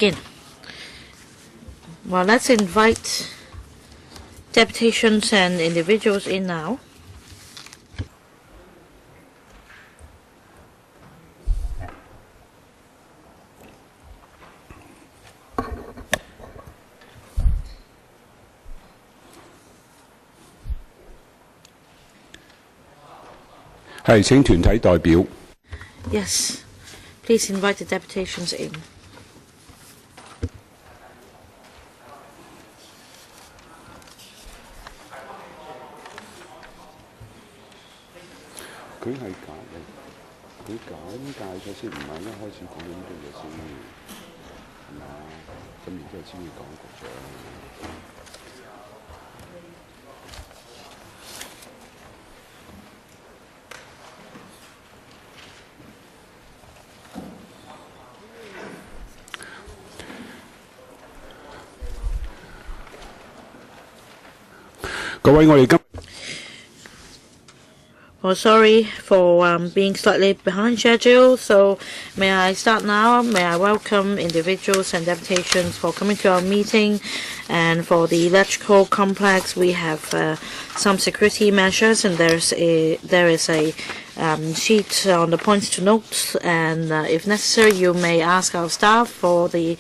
begin. Well, let's invite deputations and individuals in now. Yes, please invite the deputations in. Well, sorry for being slightly behind schedule, so may I start now? May I welcome individuals and deputations for coming to our meeting. And for the electrical complex, we have some security measures, and there is a sheet on the points to note, and if necessary, you may ask our staff for the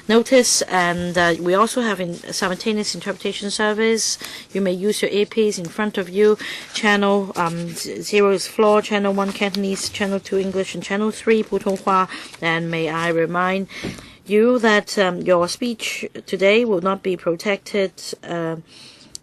notice. And we also have simultaneous interpretation service. You may use your earpiece in front of you. Channel 0 is floor, channel 1 Cantonese, channel 2 English, and channel 3 Putonghua. And may I remind you that your speech today will not be protected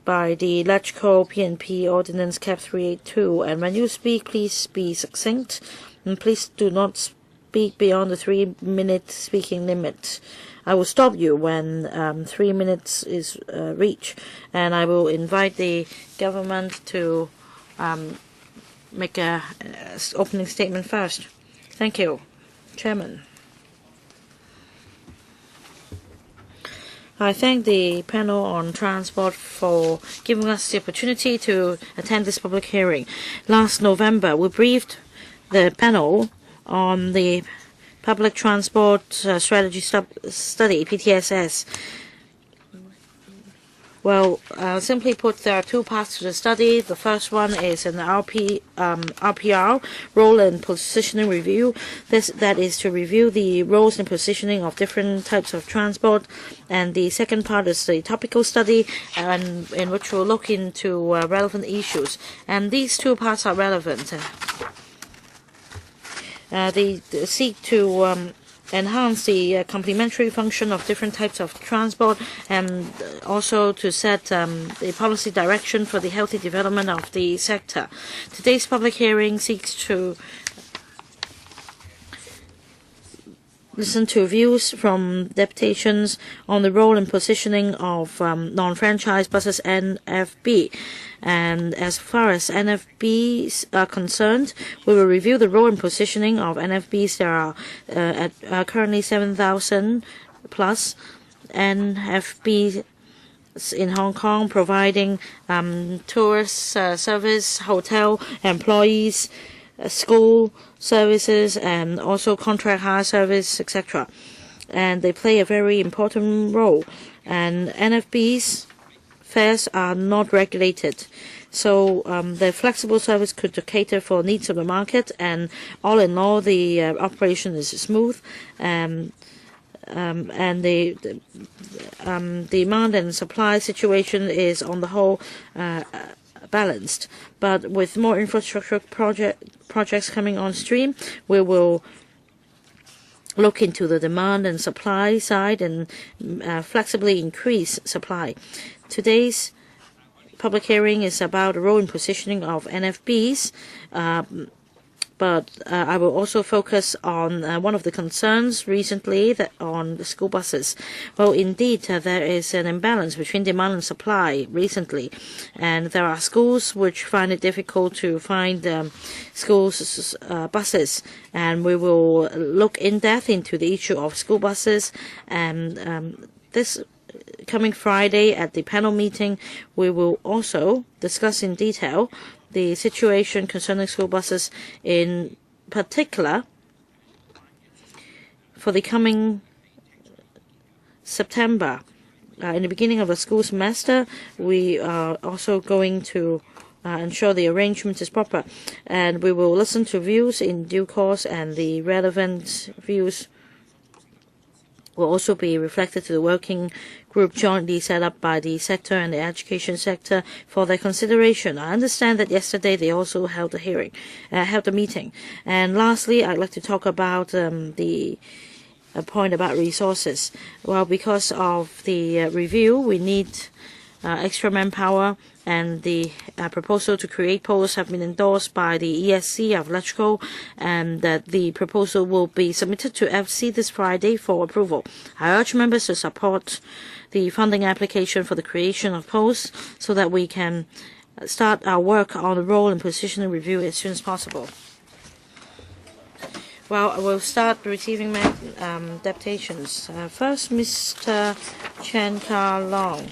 by the electrical P&P Ordinance Cap 382. And when you speak, please be succinct, and please do not speak beyond the 3-minute speaking limit. I will stop you when 3 minutes is reached, and I will invite the government to make an opening statement first. Thank you, Chairman. I thank the panel on transport for giving us the opportunity to attend this public hearing. Last November, we briefed the panel on the Public Transport Strategy Study, PTSS. Well, simply put, there are two parts to the study. The first one is an RPR, Role and Positioning Review. That is to review the roles and positioning of different types of transport. And the second part is the topical study, in which we'll look into relevant issues. And these two parts are relevant. They seek to enhance the complementary function of different types of transport, and also to set the policy direction for the healthy development of the sector. Today's public hearing seeks to listen to views from deputations on the role and positioning of non-franchise buses, NFB. And as far as NFBs are concerned, we will review the role and positioning of NFBs. There are currently 7,000 plus NFBs in Hong Kong, providing tourist service, hotel employees, school services, and also contract hire service, etc. And they play a very important role. And NFBs fares are not regulated, so the flexible service could cater for needs of the market, and all in all, the operation is smooth, and the demand and supply situation is on the whole balanced. But with more infrastructure projects coming on stream, we will look into the demand and supply side and flexibly increase supply. Today's public hearing is about the role and positioning of NFBs, but I will also focus on one of the concerns recently on the school buses. Well, indeed, there is an imbalance between demand and supply recently, and there are schools which find it difficult to find schools buses, and we will look in depth into the issue of school buses. And this coming Friday at the panel meeting, we will also discuss in detail the situation concerning school buses, in particular for the coming September, in the beginning of the school semester, we are also going to ensure the arrangement is proper, and we will listen to views in due course, and the relevant views will also be reflected to the working group jointly set up by the sector and the education sector for their consideration. I understand that yesterday they also held a meeting. And lastly, I'd like to talk about the point about resources. Well, because of the review, we need extra manpower, and the proposal to create posts have been endorsed by the ESC of electrical, and that the proposal will be submitted to FC this Friday for approval. I urge members to support the funding application for the creation of posts so that we can start our work on the role and positioning review as soon as possible. Well, we'll start receiving deputations. First, Mr. Chen Ka-long.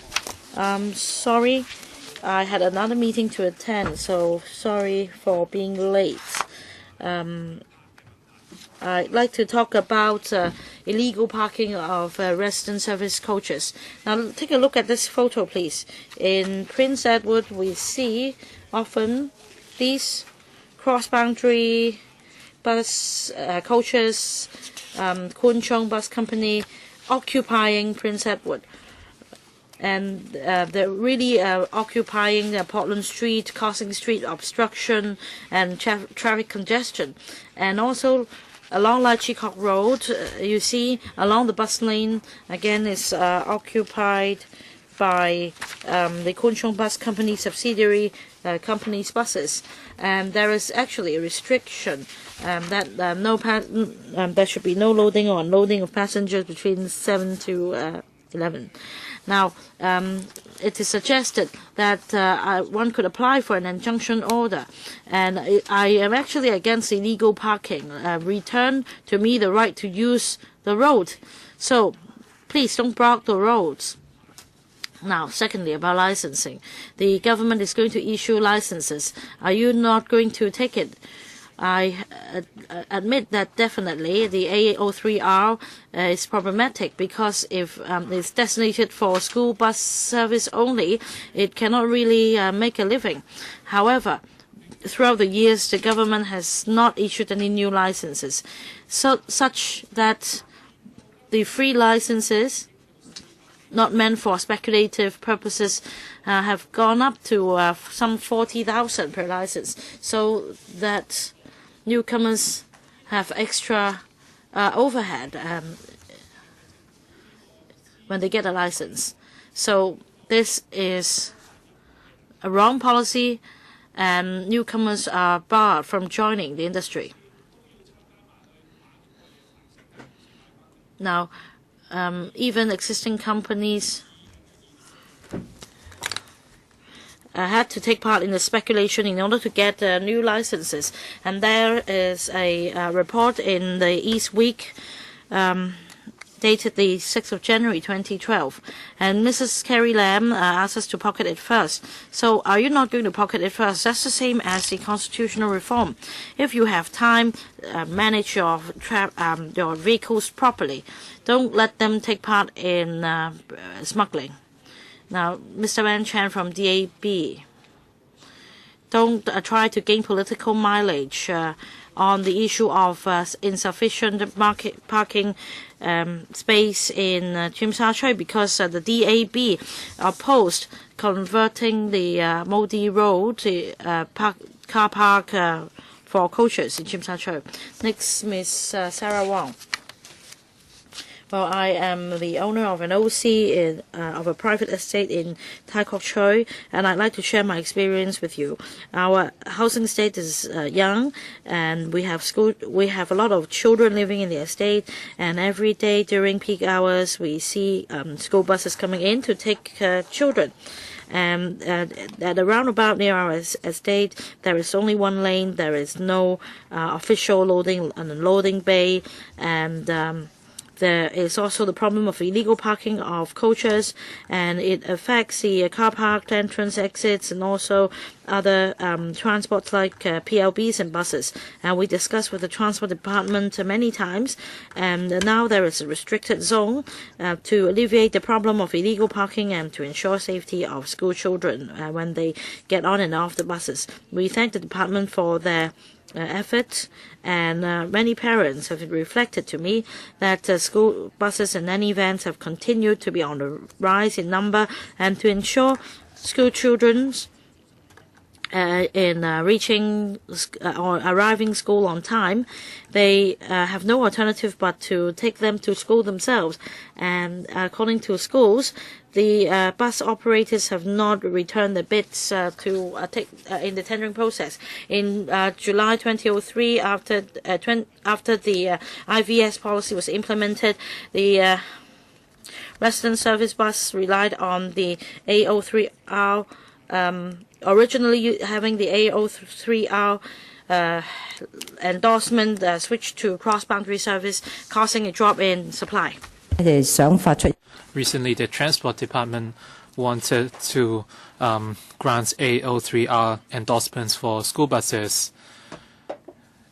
Sorry, I had another meeting to attend, so sorry for being late. I'd like to talk about illegal parking of resident service coaches. Now, take a look at this photo, please. In Prince Edward, we see often these cross-boundary bus coaches, Kwun-chung Bus Company, occupying Prince Edward. And they're really occupying Portland Street, causing street obstruction and traffic congestion. And also along Lai Chi Kok Road, you see along the bus lane, again, is occupied by the Kwun-chung Bus Company subsidiary company's buses. And there is actually a restriction that there should be no loading or unloading of passengers between 7 to 11. Now, it is suggested that one could apply for an injunction order, and I am actually against illegal parking. Return to me the right to use the road. So, please don't block the roads. Now, secondly, about licensing. The government is going to issue licenses. Are you not going to take it? I admit that definitely the A03R is problematic, because if it's designated for school bus service only, it cannot really make a living. However, throughout the years, the government has not issued any new licenses, such that the free licenses, not meant for speculative purposes, have gone up to some 40,000 per license, so that newcomers have extra overhead when they get a license. So this is a wrong policy, and newcomers are barred from joining the industry. Now, even existing companies had to take part in the speculation in order to get new licenses. And there is a report in the East Week dated the 6th of January 2012. And Mrs. Carrie Lam asked us to pocket it first. So are you not going to pocket it first? That's the same as the constitutional reform. If you have time, manage your vehicles properly. Don't let them take part in smuggling. Now, Mr. Wan Chan from DAB, don't try to gain political mileage on the issue of insufficient parking space in Tsim Sha Tsui, because the DAB opposed converting the Modi Road to car park for coaches in Tsim Sha Tsui. Next, Ms. Sarah Wong. Well, I am the owner of an OC of a private estate in Tai Kok Choi, and I'd like to share my experience with you. Our housing estate is young, and we have a lot of children living in the estate, and every day during peak hours we see school buses coming in to take children. And at the roundabout near our estate, there is only one lane. There is no official loading and unloading bay, and There is also the problem of illegal parking of coaches, and it affects the car park entrance, exits, and also other transports like PLBs and buses. And we discussed with the Transport Department many times, and now there is a restricted zone to alleviate the problem of illegal parking and to ensure safety of school children when they get on and off the buses. We thank the department for their efforts, and many parents have reflected to me that school buses and nanny vans have continued to be on the rise in number, and to ensure school children's in reaching or arriving school on time, they have no alternative but to take them to school themselves. And according to schools, the bus operators have not returned the bids to take in the tendering process. In July 2003, after the IVS policy was implemented, the resident service bus relied on the A03R. Originally having the A03R endorsement switched to cross-boundary service, causing a drop in supply. Recently, the Transport Department wanted to grant A03R endorsements for school buses,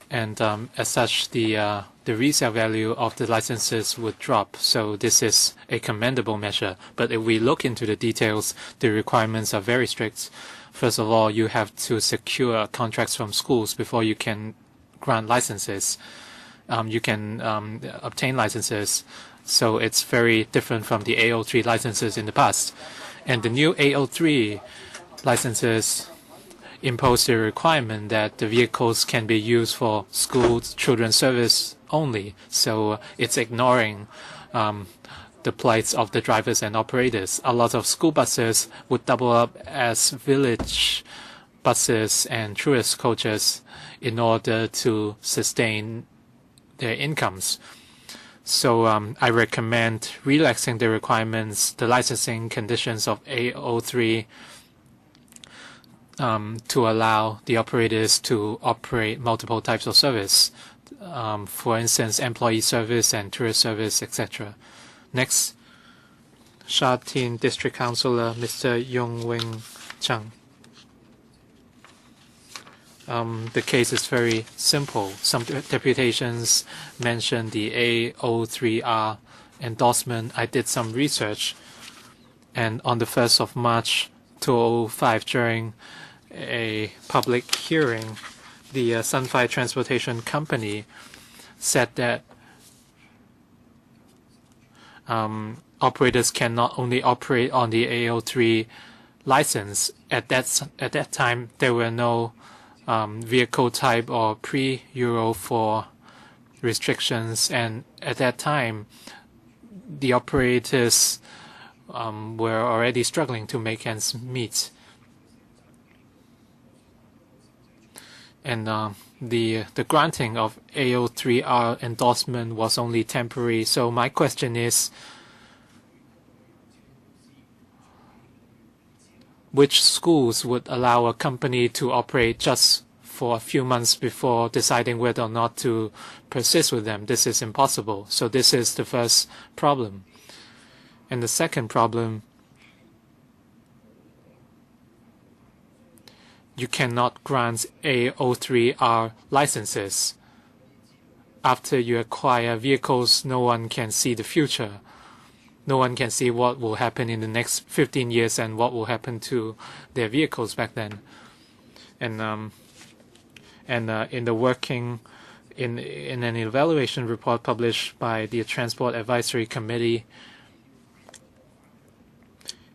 and as such, the resale value of the licenses would drop. So this is a commendable measure. But if we look into the details, the requirements are very strict. First of all, you have to secure contracts from schools before you can grant licenses. You can obtain licenses. So it's very different from the A03 licenses in the past. And the new A03 licenses impose the requirement that the vehicles can be used for school children's service only. So it's ignoring the plights of the drivers and operators. A lot of school buses would double up as village buses and tourist coaches in order to sustain their incomes. So I recommend relaxing the requirements, the licensing conditions of A03 to allow the operators to operate multiple types of service. For instance, employee service and tourist service, etc. Next, Sha Tin District Councillor Mr. Yung-chung. The case is very simple. Some deputations mentioned the A03R endorsement. I did some research, and on the 1st of March 2005, during a public hearing, the Sunfire Transportation Company said that operators can not only operate on the A03 license. At that time, there were no vehicle type or pre-Euro 4 restrictions, and at that time, the operators were already struggling to make ends meet. And the granting of A03R endorsement was only temporary. So my question is, which schools would allow a company to operate just for a few months before deciding whether or not to persist with them? This is impossible. So this is the first problem. And the second problem, you cannot grant A03R licenses. After you acquire vehicles, no one can see the future. No one can see what will happen in the next 15 years and what will happen to their vehicles back then. And in an evaluation report published by the Transport Advisory Committee,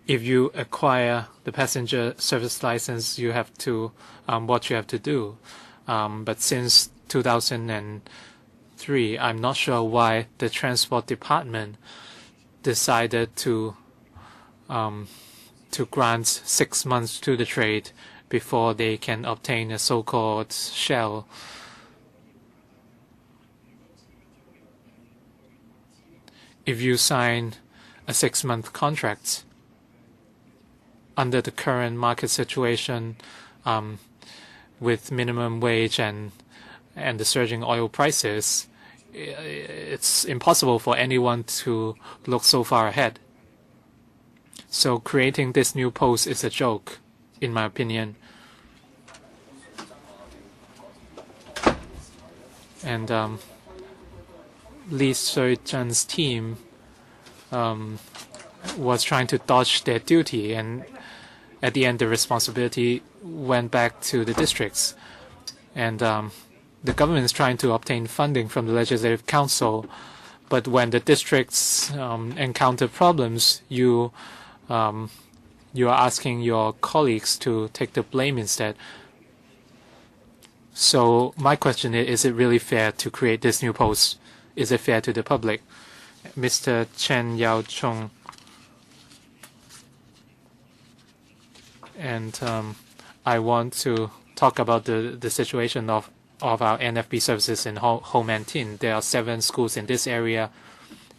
if you acquire the passenger service license, you have to what you have to do. But since 2003, I'm not sure why the Transport Department decided to grant 6 months to the trade before they can obtain a so-called shell. If you sign a 6-month contract under the current market situation, with minimum wage and the surging oil prices, it's impossible for anyone to look so far ahead. So creating this new post is a joke, in my opinion. And Lee Seo-chun's team was trying to dodge their duty, and at the end the responsibility went back to the districts. And the government is trying to obtain funding from the Legislative Council, but when the districts encounter problems, you are asking your colleagues to take the blame instead. So my question is it really fair to create this new post? Is it fair to the public? Mr. Chen Yao-chung. And I want to talk about the situation of our NFP services in Ho-man-tin. There are 7 schools in this area,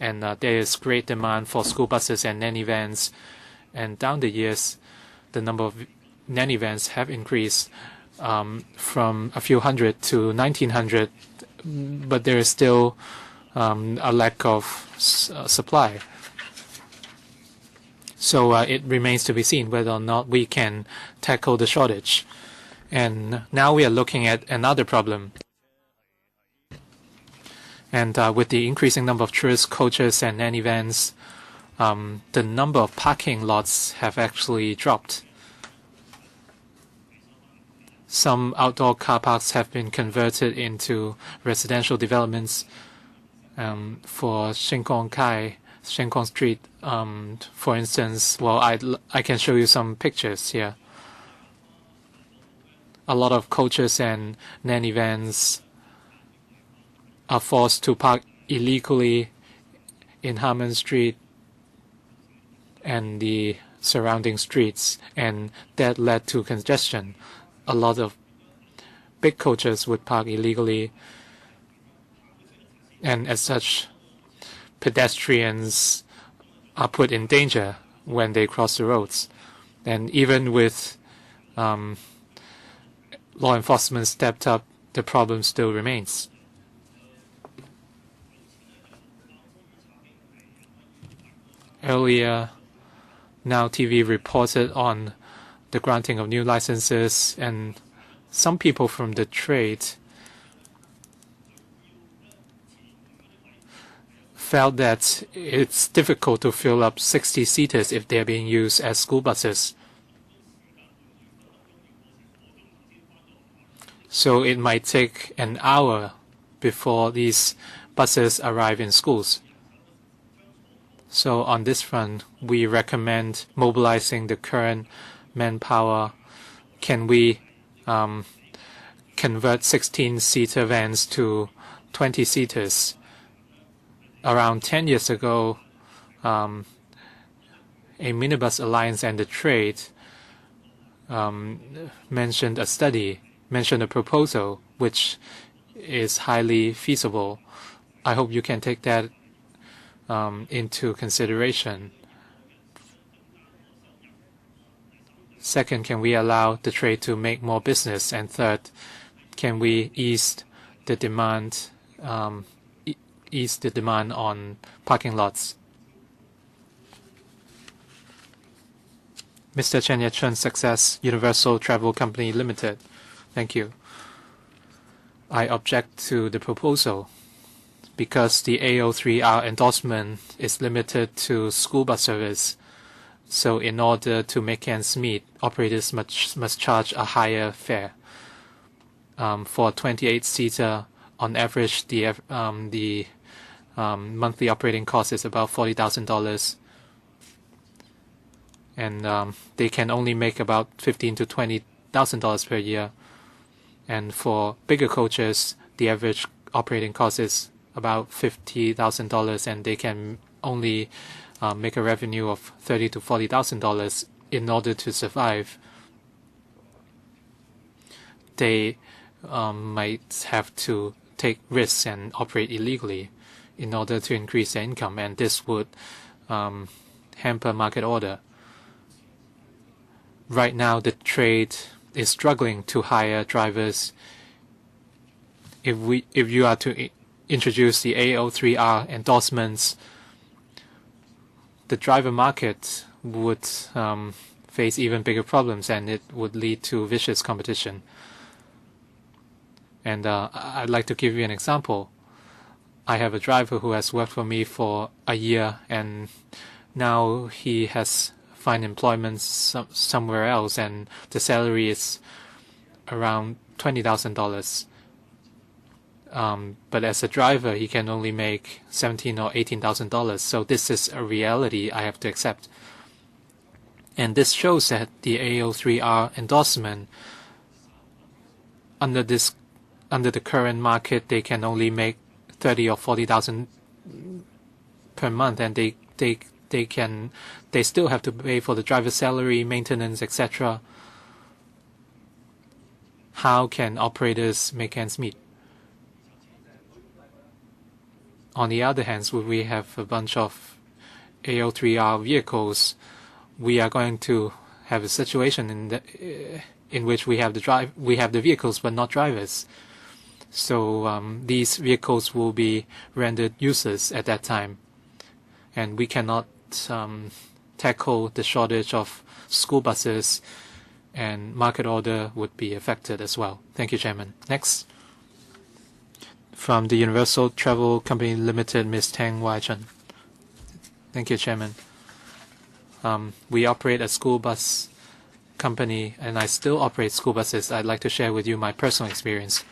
and there is great demand for school buses and nanny vans. And down the years, the number of nanny vans have increased from a few hundred to 1,900, but there is still a lack of supply. So it remains to be seen whether or not we can tackle the shortage. And now we are looking at another problem. And with the increasing number of tourist coaches and nanny vans, the number of parking lots have actually dropped. Some outdoor car parks have been converted into residential developments. For Shin Kong Street, for instance, well, I can show you some pictures here. A lot of coaches and nanny vans are forced to park illegally in Harmon Street and the surrounding streets, and that led to congestion. A lot of big coaches would park illegally, and as such, pedestrians are put in danger when they cross the roads. And even with law enforcement stepped up, the problem still remains. Earlier, Now TV reported on the granting of new licenses, and some people from the trade felt that it's difficult to fill up 60 seaters if they're being used as school buses. So it might take an hour before these buses arrive in schools. So on this front, we recommend mobilizing the current manpower. Can we convert 16-seater vans to 20-seaters? Around 10 years ago, a Minibus Alliance and the trade mentioned a proposal which is highly feasible. I hope you can take that into consideration. Second, can we allow the trade to make more business? And third, can we ease the demand on parking lots? Mr. Chen Yat-chun's success, Universal Travel Company Limited. Thank you. I object to the proposal because the A03R endorsement is limited to school bus service. So in order to make ends meet, operators must charge a higher fare. For a 28-seater, on average, the monthly operating cost is about $40,000. And they can only make about $15,000 to $20,000 per year. And for bigger coaches, the average operating cost is about $50,000, and they can only make a revenue of $30,000 to $40,000 in order to survive. They might have to take risks and operate illegally in order to increase their income, and this would hamper market order. Right now, the trade is struggling to hire drivers. If you are to introduce the A03R endorsements, the driver market would face even bigger problems, and it would lead to vicious competition. And I'd like to give you an example. I have a driver who has worked for me for a year, and now he has found employment somewhere else, and the salary is around $20,000. But as a driver, he can only make $17,000 or $18,000. So this is a reality I have to accept. And this shows that the A03R endorsement, under the current market, they can only make $30,000 or $40,000 per month, and they still have to pay for the driver's salary, maintenance, etc. How can operators make ends meet? On the other hand, when we have a bunch of A03R vehicles, we are going to have a situation in which we have the vehicles but not drivers. So these vehicles will be rendered useless at that time, and we cannot tackle the shortage of school buses, and market order would be affected as well. Thank you, Chairman. Next. From the Universal Travel Company Limited, Ms. Tang Wai-chun. Thank you, Chairman. We operate a school bus company, and I still operate school buses. I'd like to share with you my personal experience.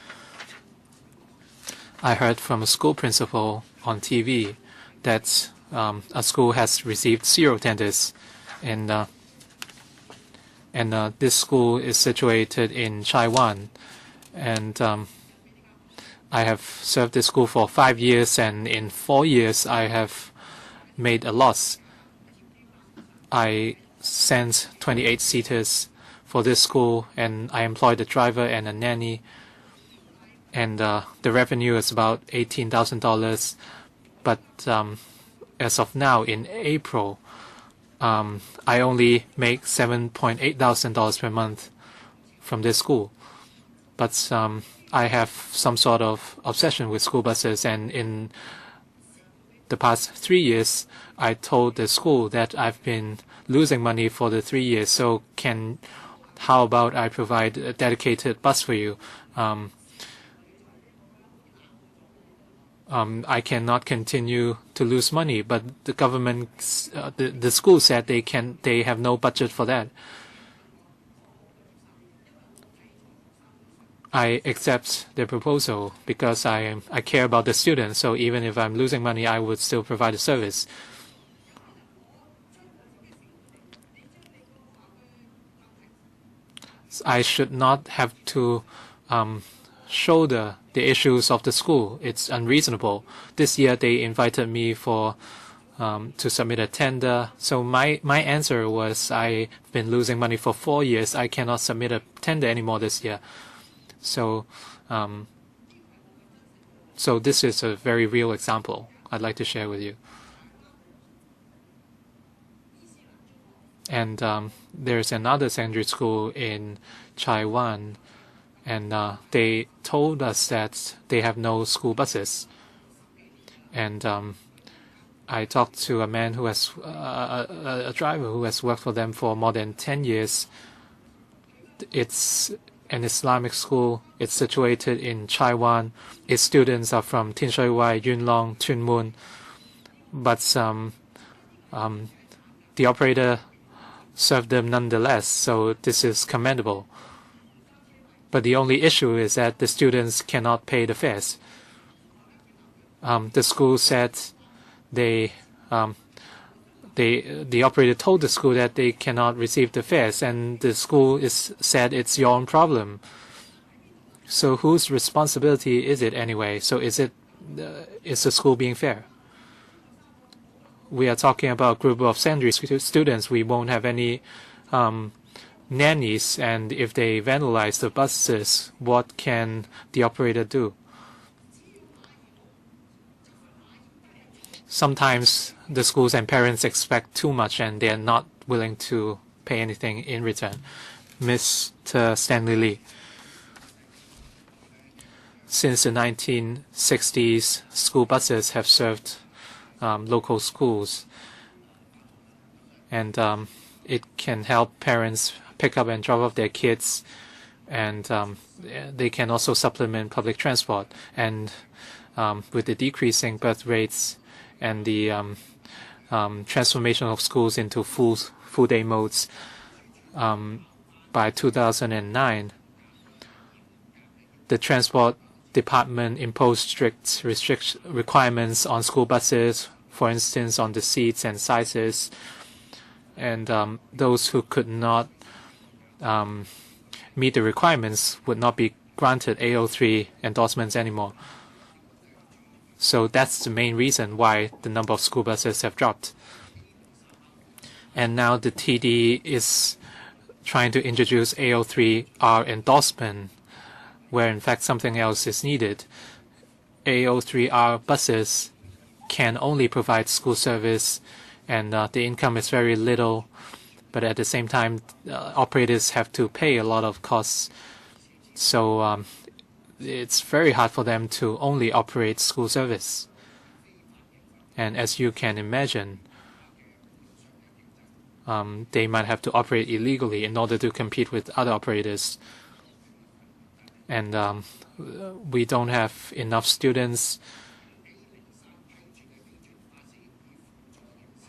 I heard from a school principal on TV that a school has received 0 tenders, and this school is situated in Taiwan, and I have served this school for 5 years, and in 4 years I have made a loss. I sent 28 seaters for this school, and I employed a driver and a nanny, and the revenue is about $18,000. But as of now, in April, I only make $7,800 per month from this school. But I have some sort of obsession with school buses, and in the past 3 years, I told the school that I've been losing money for the 3 years. So how about I provide a dedicated bus for you? I cannot continue to lose money, but the government, the school said they have no budget for that. I accept their proposal because I care about the students. So even if I'm losing money, I would still provide a service. I should not have to shoulder the issues of the school. It's unreasonable. This year they invited me to submit a tender. So my answer was, I've been losing money for 4 years. I cannot submit a tender anymore this year. So so this is a very real example I'd like to share with you. And there's another secondary school in Taiwan, and they told us that they have no school buses. And I talked to a man who has a driver who has worked for them for more than 10 years. It's an Islamic school. It's situated in Taiwan. Its students are from Tin Shui Wai, Yuen Long, Tuen Mun. But the operator served them nonetheless, so this is commendable. But the only issue is that the students cannot pay the fares. The school said the operator told the school that they cannot receive the fares, and the school said it's your own problem. So whose responsibility is it anyway? So is the school being fair? We are talking about a group of secondary students. We won't have any nannies, and if they vandalize the buses, what can the operator do? Sometimes the schools and parents expect too much, and they are not willing to pay anything in return. Mr. Stanley LEE. Since the 1960s, school buses have served local schools, and it can help parents pick up and drop off their kids, and they can also supplement public transport. And with the decreasing birth rates and the transformation of schools into full day modes, by 2009, the Transport Department imposed strict requirements on school buses, for instance, on the seats and sizes. And those who could not meet the requirements would not be granted AO3 endorsements anymore. So that's the main reason why the number of school buses have dropped. And now the TD is trying to introduce AO3R endorsement, where in fact something else is needed. AO3R buses can only provide school service, and the income is very little, but at the same time operators have to pay a lot of costs, so it's very hard for them to only operate school service. And as you can imagine, they might have to operate illegally in order to compete with other operators. And we don't have enough students,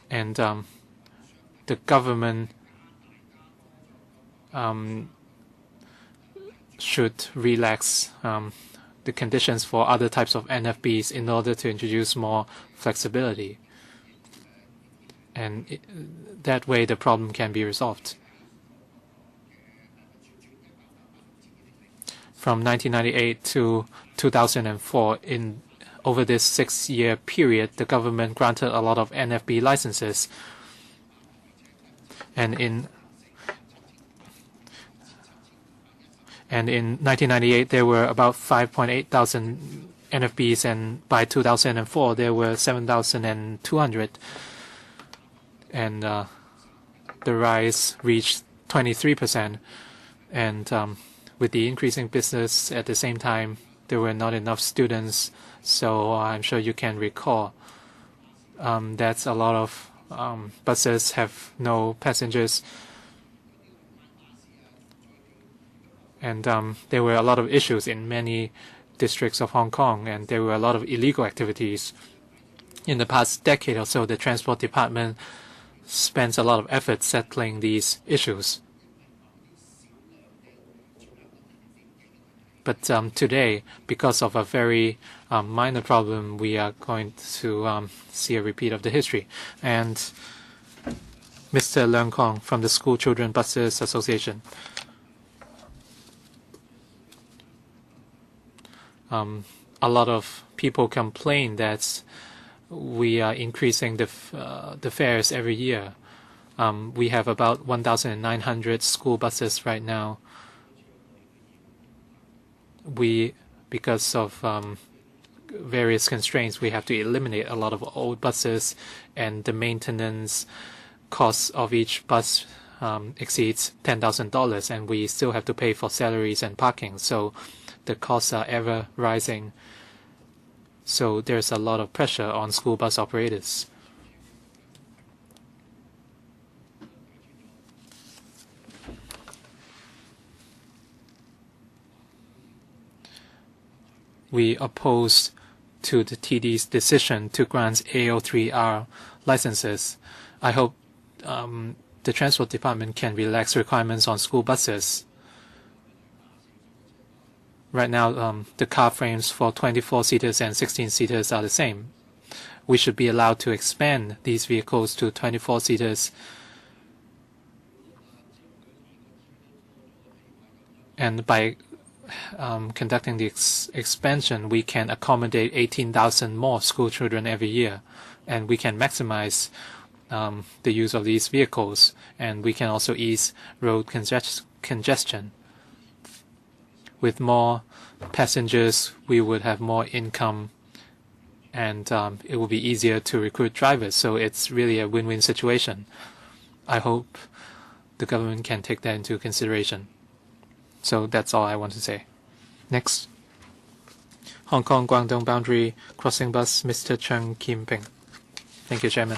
and the government should relax the conditions for other types of NFBs in order to introduce more flexibility. And that way the problem can be resolved. From 1998 to 2004, over this 6-year period, the government granted a lot of NFB licenses. And in 1998, there were about 5.8 thousand NFBs, and by 2004, there were 7,200. And the rise reached 23%. And with the increasing business at the same time, there were not enough students. So I'm sure you can recall that a lot of buses have no passengers. And there were a lot of issues in many districts of Hong Kong, and there were a lot of illegal activities. In the past decade or so, the Transport Department spends a lot of effort settling these issues. But today, because of a very minor problem, we are going to see a repeat of the history. And Mr. Leung Kong from the School Children Buses Association. A lot of people complain that we are increasing the fares every year. We have about 1,900 school buses right now. Because of various constraints, we have to eliminate a lot of old buses, and the maintenance costs of each bus exceeds $10,000, and we still have to pay for salaries and parking. So the costs are ever rising. So there's a lot of pressure on school bus operators. We oppose to the TD's decision to grant AO3R licenses. I hope the Transport Department can relax requirements on school buses. Right now, the car frames for 24-seaters and 16-seaters are the same. We should be allowed to expand these vehicles to 24-seaters. And by conducting the expansion, we can accommodate 18,000 more school children every year, and we can maximize the use of these vehicles, and we can also ease road congestion. With more passengers, we would have more income, and it will be easier to recruit drivers. So it's really a win-win situation. I hope the government can take that into consideration. So that's all I want to say. Next. Hong Kong Guangdong boundary crossing bus, Mr. Cheung Yung-chung. Thank you, Chairman.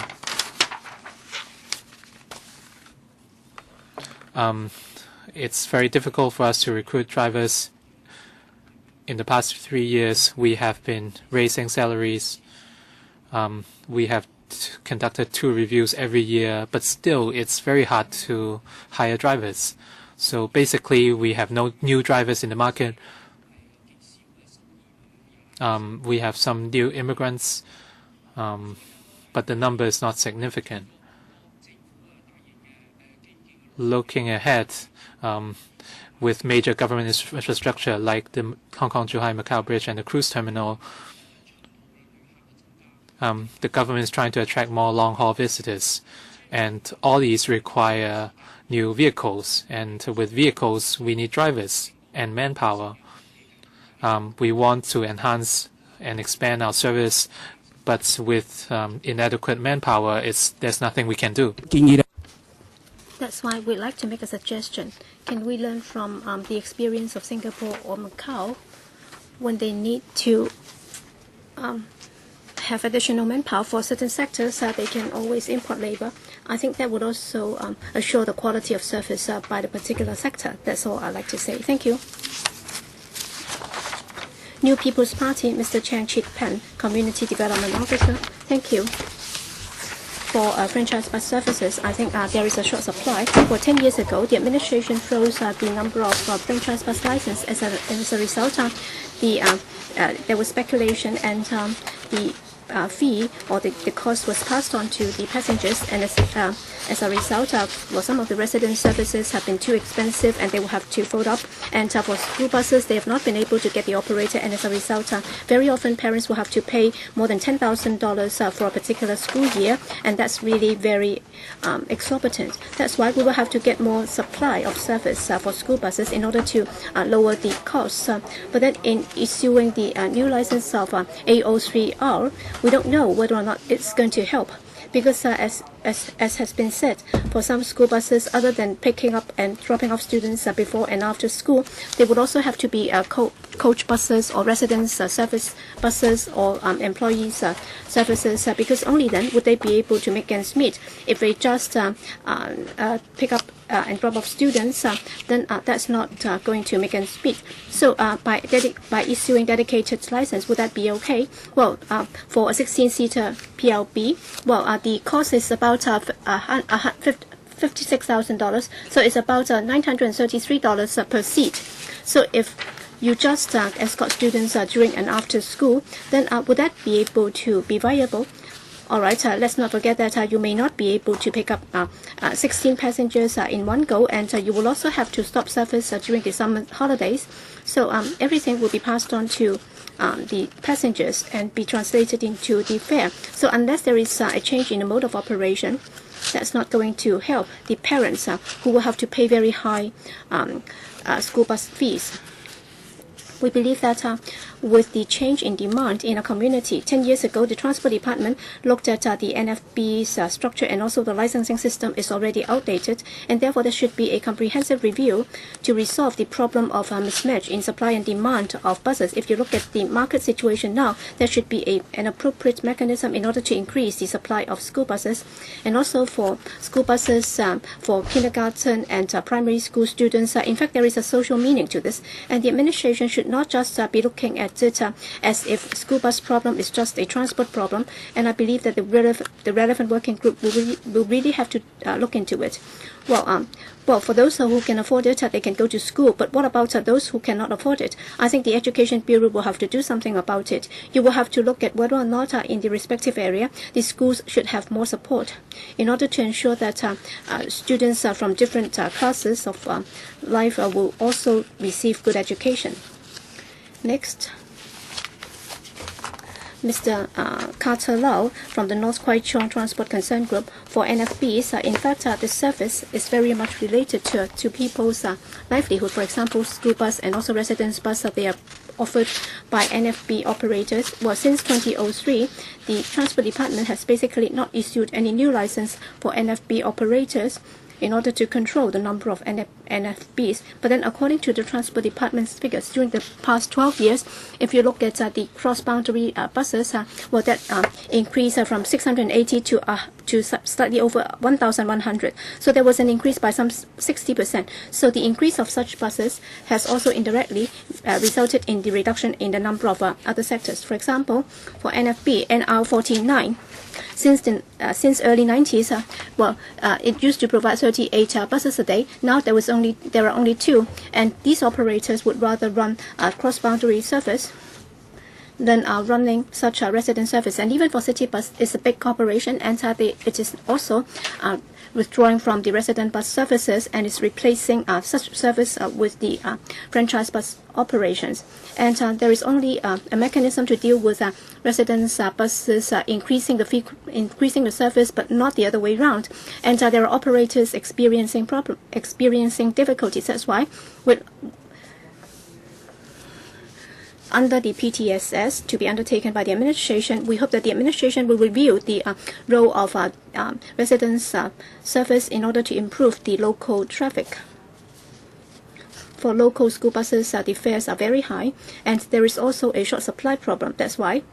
It's very difficult for us to recruit drivers. In the past 3 years, we have been raising salaries. We have conducted 2 reviews every year, but still it's very hard to hire drivers. So basically, we have no new drivers in the market. We have some new immigrants, but the number is not significant. Looking ahead, with major government infrastructure like the Hong Kong-Zhuhai-Macau Bridge and the cruise terminal, the government is trying to attract more long-haul visitors, and all these require new vehicles. And with vehicles, we need drivers and manpower. We want to enhance and expand our service, but with inadequate manpower, there's nothing we can do. That's why we'd like to make a suggestion. Can we learn from the experience of Singapore or Macau when they need to have additional manpower for certain sectors? They can always import labor. I think that would also assure the quality of service by the particular sector. That's all I'd like to say. Thank you. New People's Party, Mr. Chan Chun Pin, Community Development Officer. Thank you. For franchise bus services, I think there is a short supply. For 10 years ago, the administration froze the number of franchise bus licenses. As a result, there was speculation, and the fee or the cost was passed on to the passengers, and as a result, some of the resident services have been too expensive and they will have to fold up, and for school buses they have not been able to get the operator, and as a result very often parents will have to pay more than $10,000 for a particular school year, and that's really very exorbitant. That's why we will have to get more supply of service for school buses in order to lower the costs. But then in issuing the new license of A03R, we don't know whether or not it's going to help, because as has been said, for some school buses, other than picking up and dropping off students before and after school, they would also have to be coach buses or residence service buses or employees services, because only then would they be able to make ends meet. If they just pick up and drop off students, then that's not going to make ends meet. So by issuing dedicated license, would that be okay? Well, for a 16-seater PLB, well, the cost is about $56,000, so it's about $933 per seat. So if you just escort students during and after school, then would that be able to be viable? All right, let's not forget that you may not be able to pick up 16 passengers in one go, and you will also have to stop service during the summer holidays. So everything will be passed on to the passengers and be translated into the fare. So unless there is a change in the mode of operation, that's not going to help the parents who will have to pay very high school bus fees. We believe that with the change in demand in a community, 10 years ago, the Transport Department looked at the NFB's structure, and also the licensing system is already outdated, and therefore there should be a comprehensive review to resolve the problem of mismatch in supply and demand of buses. If you look at the market situation now, there should be an appropriate mechanism in order to increase the supply of school buses, and also for school buses for kindergarten and primary school students. In fact, there is a social meaning to this, and the administration should not just be looking at it as if school bus problem is just a transport problem, and I believe that the relevant working group will really have to look into it. Well, for those who can afford it, they can go to school, but what about those who cannot afford it? I think the Education Bureau will have to do something about it. You will have to look at whether or not in the respective area, the schools should have more support in order to ensure that students from different classes of life will also receive good education. Next, Mr. Carter Lau from the North Kwai Chung Transport Concern Group. For NFBs, in fact, the service is very much related to people's livelihood. For example, school bus and also residence bus, they are offered by NFB operators. Well, since 2003, the Transport Department has basically not issued any new license for NFB operators in order to control the number of NFBs. But then according to the Transport Department's figures, during the past 12 years, if you look at the cross-boundary buses, well, that increased from 680 to slightly over 1,100. So there was an increase by some 60%. So the increase of such buses has also indirectly resulted in the reduction in the number of other sectors. For example, for NFB, NR49, since early 90s, it used to provide 38 buses a day. Now there are only 2, and these operators would rather run a cross-boundary service than running such a resident service. And even for City Bus, it's a big corporation, and it is also withdrawing from the resident bus services and is replacing such service with the franchise bus operations. And there is only a mechanism to deal with residents buses increasing the service, but not the other way around. And there are operators experiencing difficulties. That's why under the PTSS to be undertaken by the administration, we hope that the administration will review the role of residents' service in order to improve the local traffic. For local school buses, the fares are very high, and there is also a short supply problem. That's why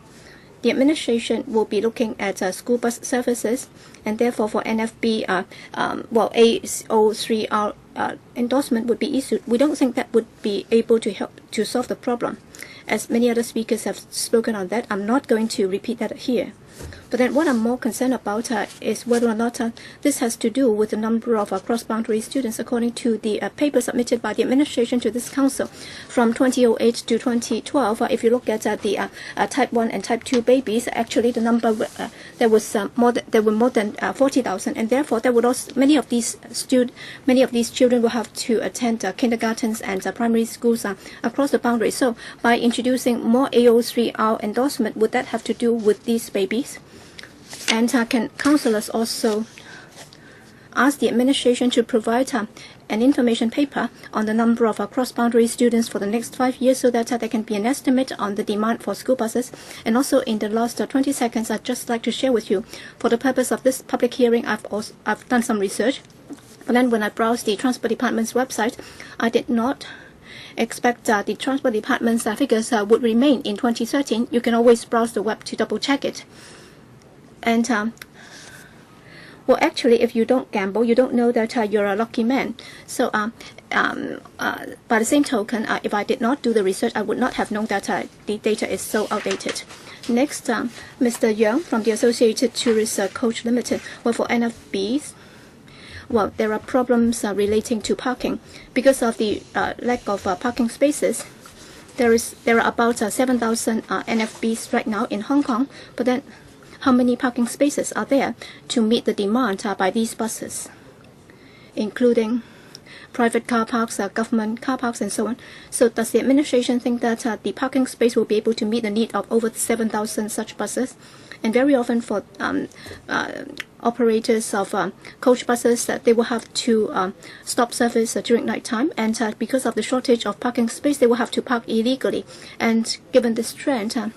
the administration will be looking at school bus services, and therefore for NFB, A03R endorsement would be issued. We don't think that would be able to help to solve the problem. As many other speakers have spoken on that, I'm not going to repeat that here. But then what I'm more concerned about is whether or not this has to do with the number of cross-boundary students. According to the paper submitted by the administration to this council from 2008 to 2012, if you look at the type 1 and type 2 babies, actually the number there were more than 40,000, and therefore there would also many of these children will have to attend kindergartens and primary schools across the boundary. So by introducing more AO3R endorsement, would that have to do with these babies? And can councillors also ask the administration to provide an information paper on the number of cross-boundary students for the next 5 years, so that there can be an estimate on the demand for school buses? And also, in the last 20 seconds, I'd just like to share with you, for the purpose of this public hearing, I've done some research. But then when I browsed the Transport Department's website, I did not expect the Transport Department's figures would remain in 2013. You can always browse the web to double-check it. And well, actually, if you don't gamble, you don't know that you're a lucky man. So by the same token, if I did not do the research, I would not have known that the data is so outdated. Next, Mr. Young from the Associated Tourist Coach Limited. Well, for NFBs, well, there are problems relating to parking. Because of the lack of parking spaces, there are about 7,000 NFBs right now in Hong Kong, but then how many parking spaces are there to meet the demand by these buses, including private car parks, government car parks, and so on? So does the administration think that the parking space will be able to meet the need of over 7,000 such buses? And very often for operators of coach buses, they will have to stop service during night time, and because of the shortage of parking space, they will have to park illegally. And given this trend,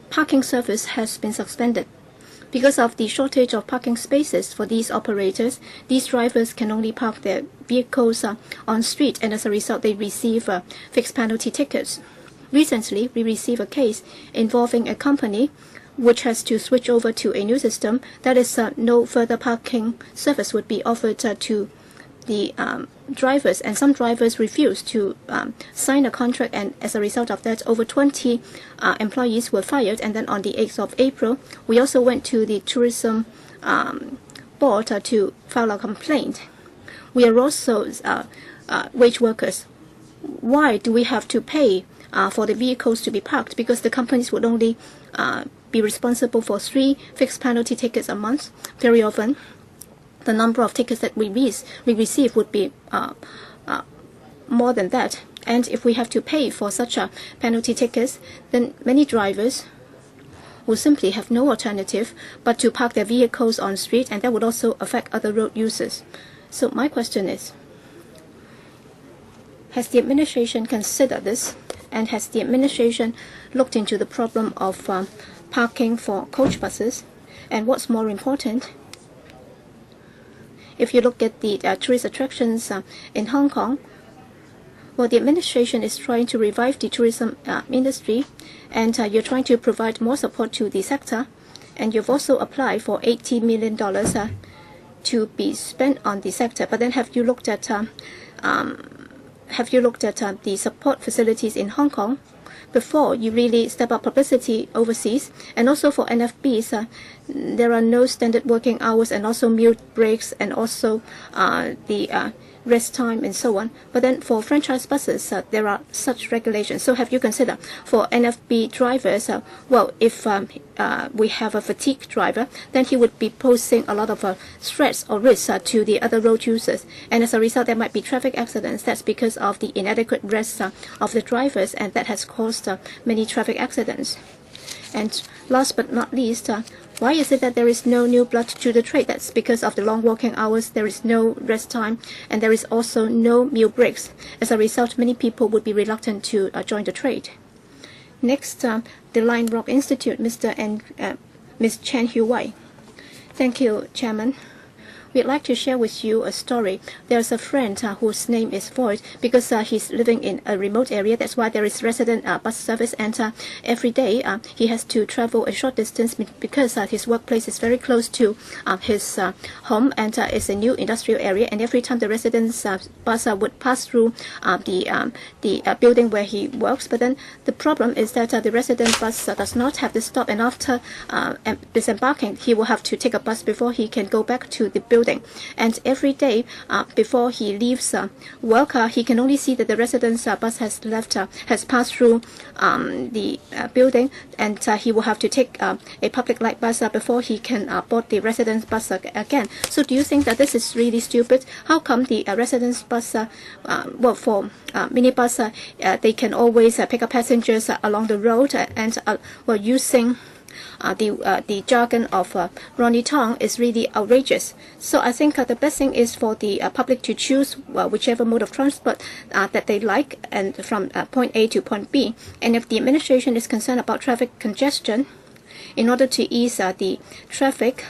parking service has been suspended. Because of the shortage of parking spaces for these operators, these drivers can only park their vehicles on street, and as a result, they receive fixed penalty tickets. Recently, we received a case involving a company which has to switch over to a new system. That is, no further parking service would be offered to the drivers, and some drivers refused to sign a contract, and as a result of that, over 20 employees were fired. And then on the 8th of April, we also went to the tourism board to file a complaint. We are also wage workers. Why do we have to pay for the vehicles to be parked? Because the companies would only be responsible for 3 fixed penalty tickets a month. Very often, the number of tickets that we receive would be more than that. And if we have to pay for such penalty tickets, then many drivers will simply have no alternative but to park their vehicles on street, and that would also affect other road users. So my question is, has the administration considered this? And has the administration looked into the problem of parking for coach buses? And what's more important, if you look at the tourist attractions in Hong Kong, well, the administration is trying to revive the tourism industry, and you're trying to provide more support to the sector, and you've also applied for $80 million to be spent on the sector. But then, have you looked at the support facilities in Hong Kong before you really step up publicity overseas? And also for NFBs, there are no standard working hours, and also meal breaks, and also the rest time and so on. But then for franchise buses, there are such regulations. So have you considered for NFB drivers, well, if we have a fatigue driver, then he would be posing a lot of threats or risks to the other road users. And as a result, there might be traffic accidents. That's because of the inadequate rest of the drivers, and that has caused many traffic accidents. And last but not least, why is it that there is no new blood to the trade? That's because of the long working hours, there is no rest time, and there is also no meal breaks. As a result, many people would be reluctant to join the trade. Next, the Lion Rock Institute, Mr. and Ms. Chen Hui. Thank you, Chairman. We'd like to share with you a story. There's a friend whose name is Void, because he's living in a remote area. That's why there is resident bus service, and every day he has to travel a short distance because his workplace is very close to his home, and it's a new industrial area. And every time the residents' bus would pass through the building where he works, but then the problem is that the resident bus does not have the stop, and after disembarking, he will have to take a bus before he can go back to the building. And every day before he leaves work, he can only see that the residence bus has left, has passed through the building, and he will have to take a public light bus before he can board the residence bus again. So do you think that this is really stupid? How come the residence bus, well, for minibus, they can always pick up passengers along the road, and well, using the jargon of Ronnie Tong is really outrageous. So I think the best thing is for the public to choose whichever mode of transport that they like, and from point A to point B. And if the administration is concerned about traffic congestion, in order to ease the traffic,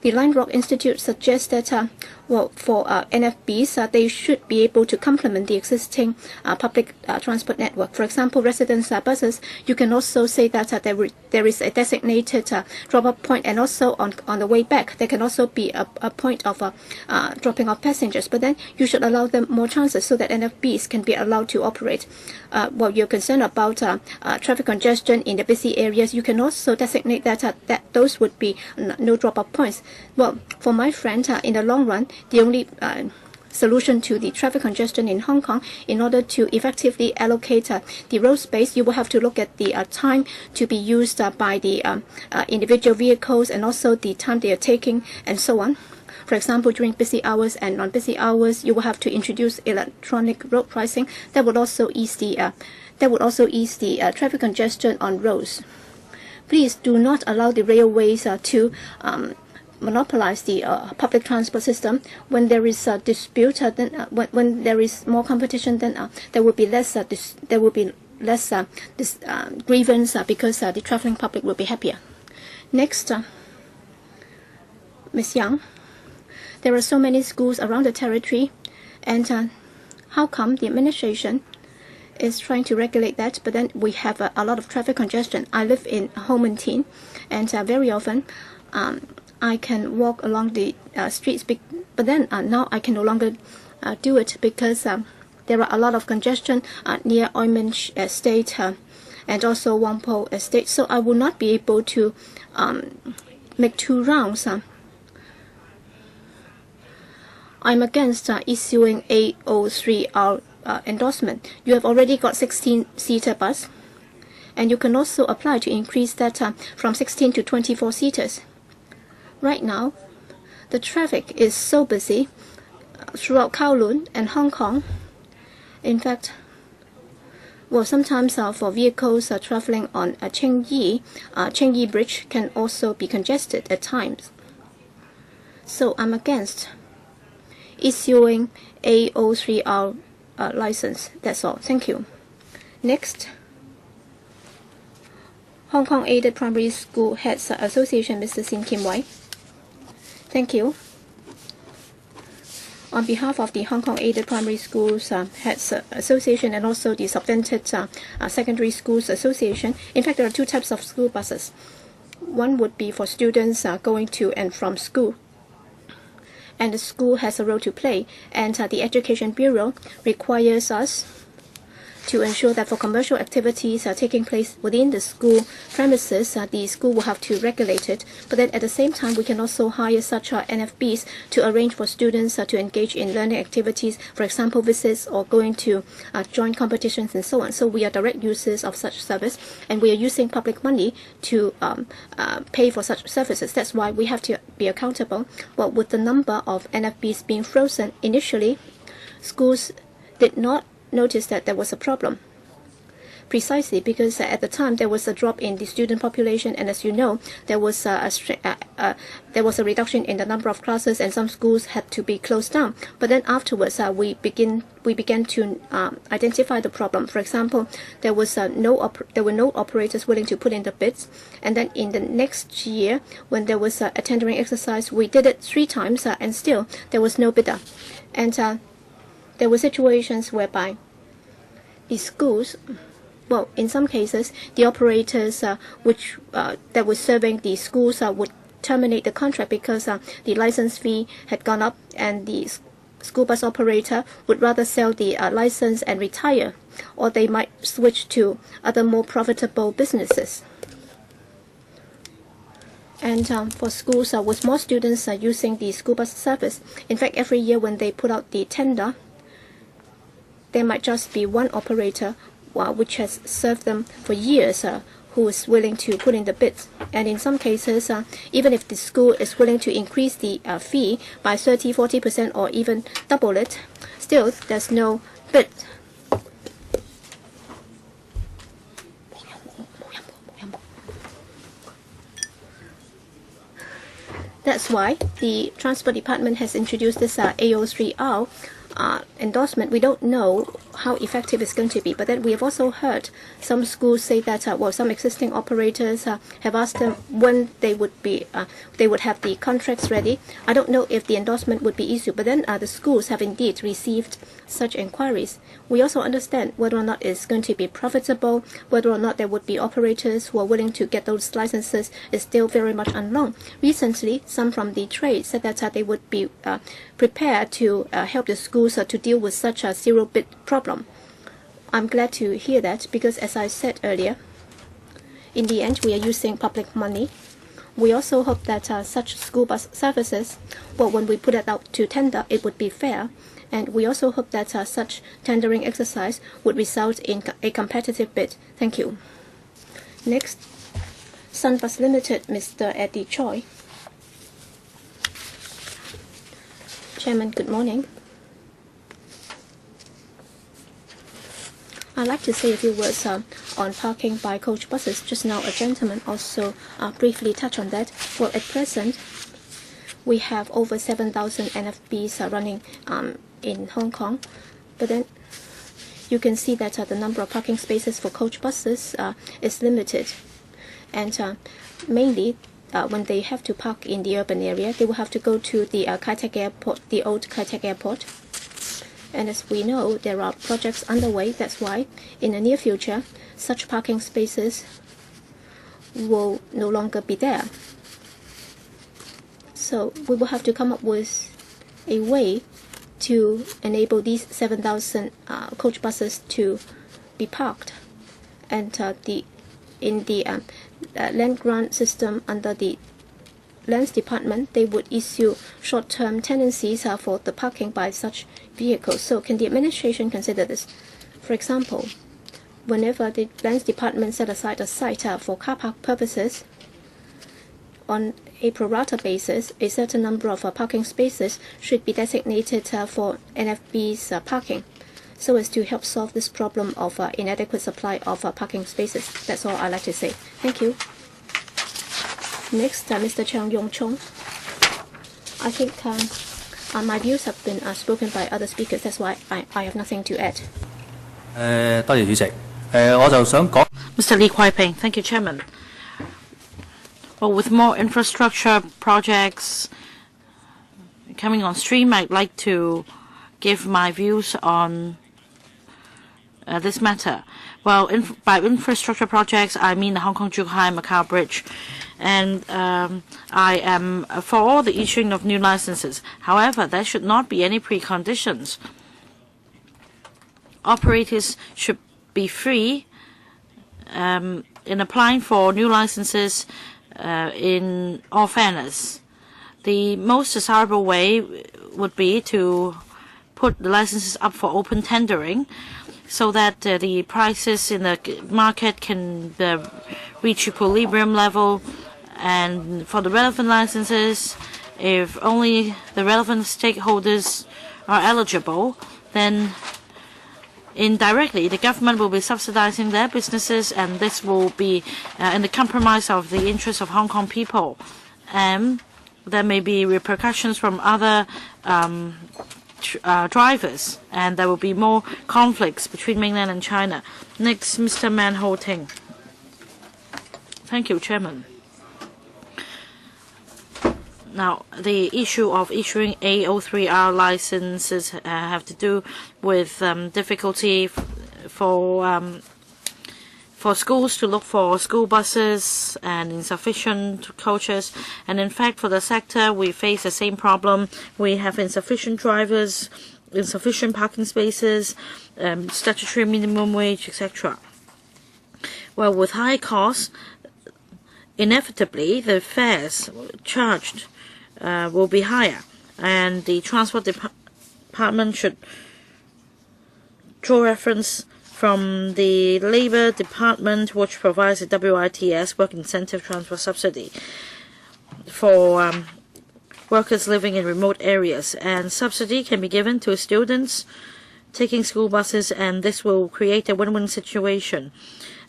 the Lion Rock Institute suggests that well, for NFBs, they should be able to complement the existing public transport network. For example, residence buses, you can also say that there is a designated drop-off point, and also on the way back, there can also be a point of dropping off passengers. But then you should allow them more chances so that NFBs can be allowed to operate. While you're concerned about traffic congestion in the busy areas, you can also designate that those would be no drop-off points. Well, for my friend, in the long run, the only solution to the traffic congestion in Hong Kong, in order to effectively allocate the road space, you will have to look at the time to be used by the individual vehicles, and also the time they are taking, and so on. For example, during busy hours and non-busy hours, you will have to introduce electronic road pricing. That would also ease the traffic congestion on roads. Please do not allow the railways to monopolize the public transport system. When there is a dispute, then when there is more competition, then there will be less grievance because the traveling public will be happier. Next, Ms. Yang, there are so many schools around the territory, and how come the administration is trying to regulate that, but then we have a lot of traffic congestion? I live in Ho Man Tin, and very often I can walk along the streets, but then now I can no longer do it because there are a lot of congestion near Oimen Estate and also Whampoa Estate. So I will not be able to make 2 rounds. I'm against issuing A03R endorsement. You have already got 16-seater bus, and you can also apply to increase that from 16 to 24 seaters. Right now, the traffic is so busy throughout Kowloon and Hong Kong. In fact, well, sometimes for vehicles traveling on Cheng Yi Bridge can also be congested at times. So I'm against issuing A03R license. That's all. Thank you. Next, Hong Kong Aided Primary School Heads Association, Mr. Sin Kim Wai. Thank you. On behalf of the Hong Kong Aided Primary Schools Heads Association and also the Subvented Secondary Schools Association, in fact, there are 2 types of school buses. One would be for students going to and from school. And the school has a role to play. And the Education Bureau requires us to ensure that for commercial activities taking place within the school premises, the school will have to regulate it. But then at the same time, we can also hire such NFBs to arrange for students to engage in learning activities, for example, visits or going to join competitions and so on. So we are direct users of such service, and we are using public money to pay for such services. That's why we have to be accountable. Well, with the number of NFBs being frozen initially, schools did not noticed that there was a problem, precisely because at the time there was a drop in the student population, and as you know, there was a reduction in the number of classes, and some schools had to be closed down. But then afterwards, we began to identify the problem. For example, there were no operators willing to put in the bids, and then in the next year, when there was a tendering exercise, we did it 3 times, and still there was no bidder, and there were situations whereby the schools, well, in some cases, the operators that were serving the schools would terminate the contract because the license fee had gone up, and the school bus operator would rather sell the license and retire, or they might switch to other more profitable businesses. And for schools with more students using the school bus service, in fact, every year when they put out the tender, there might just be one operator which has served them for years who is willing to put in the bids. And in some cases, even if the school is willing to increase the fee by 30–40% or even double it, still there's no bid. That's why the Transport Department has introduced this AO3R endorsement. We don't know how effective it's going to be, but then we have also heard some schools say that some existing operators have asked them when they would have the contracts ready. I don't know if the endorsement would be issued, but then the schools have indeed received such inquiries. We also understand whether or not it's going to be profitable, whether or not there would be operators who are willing to get those licenses is still very much unknown. Recently, some from the trade said that they would be prepared to help the schools to deal with such a zero-bid problem. I'm glad to hear that, because as I said earlier, in the end we are using public money. We also hope that such school bus services, well, when we put it out to tender, it would be fair. And we also hope that such tendering exercise would result in a competitive bid. Thank you. Next, Sun Bus Limited, Mr. Eddie Choi. Chairman, good morning. I'd like to say a few words on parking by coach buses. Just now, a gentleman also briefly touched on that. Well, at present, we have over 7,000 NFBs running in Hong Kong, but then you can see that the number of parking spaces for coach buses is limited, and mainly when they have to park in the urban area, they will have to go to the Kai Tak Airport, the old Kai Tak Airport. And as we know, there are projects underway. That's why in the near future, such parking spaces will no longer be there. So we will have to come up with a way to enable these 7,000 coach buses to be parked. And in the land grant system under the Lands Department, they would issue short-term tenancies for the parking by such vehicles. So can the administration consider this? For example, whenever the Lands Department set aside a site for car park purposes, on a pro rata basis, a certain number of parking spaces should be designated for NFB's parking, so as to help solve this problem of inadequate supply of parking spaces. That's all I'd like to say. Thank you. Next, Mr. CHEUNG Yung-chung. I think my views have been spoken by other speakers. That's why I have nothing to add. Mr. LEE Kwai-ping. Thank you, Chairman. Well, with more infrastructure projects coming on stream, I'd like to give my views on this matter. Well, by infrastructure projects, I mean the Hong Kong-Zhuhai-Macau Bridge. And I am for all the issuing of new licenses. However, there should not be any preconditions. Operators should be free in applying for new licenses in all fairness. The most desirable way would be to put the licenses up for open tendering so that the prices in the market can reach equilibrium level. And for the relevant licenses, if only the relevant stakeholders are eligible, then indirectly the government will be subsidizing their businesses, and this will be in the compromise of the interests of Hong Kong people. And there may be repercussions from other drivers, and there will be more conflicts between mainland and China. Next, Mr. MAN Ho-ting. Thank you, Chairman. Now, the issue of issuing A03R licenses have to do with difficulty for schools to look for school buses and insufficient coaches. And in fact, for the sector, we face the same problem. We have insufficient drivers, insufficient parking spaces, statutory minimum wage, etc. Well, with high costs, inevitably the fares charged will be higher, and the Transport Department should draw reference from the Labour Department, which provides a WITS, Work Incentive Transfer Subsidy, for workers living in remote areas. And subsidy can be given to students taking school buses, and this will create a win-win situation.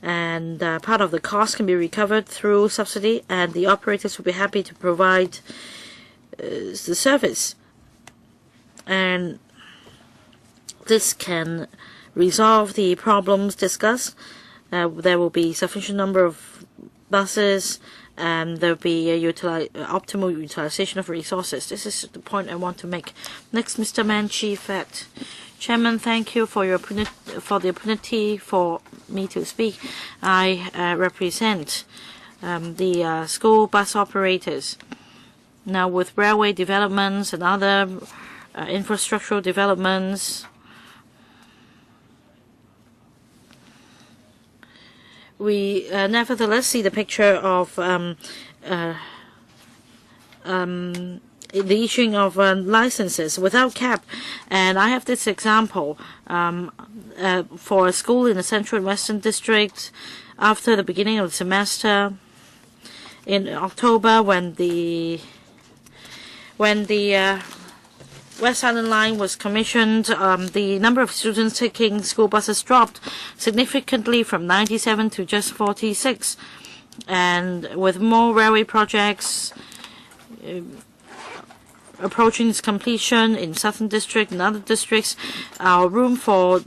And part of the cost can be recovered through subsidy, and the operators will be happy to provide the service. And this can resolve the problems discussed. There will be sufficient number of buses, and there will be a optimal utilization of resources. This is the point I want to make. Next, Mr. Manchefet. Chairman, thank you for the opportunity for me to speak. I represent the school bus operators. Now, with railway developments and other infrastructural developments, we nevertheless see the picture of the issuing of licenses without cap. And I have this example for a school in the Central and Western District. After the beginning of the semester in October, when the West Island Line was commissioned, the number of students taking school buses dropped significantly from 97 to just 46. And with more railway projects approaching its completion in Southern District and other districts, our room for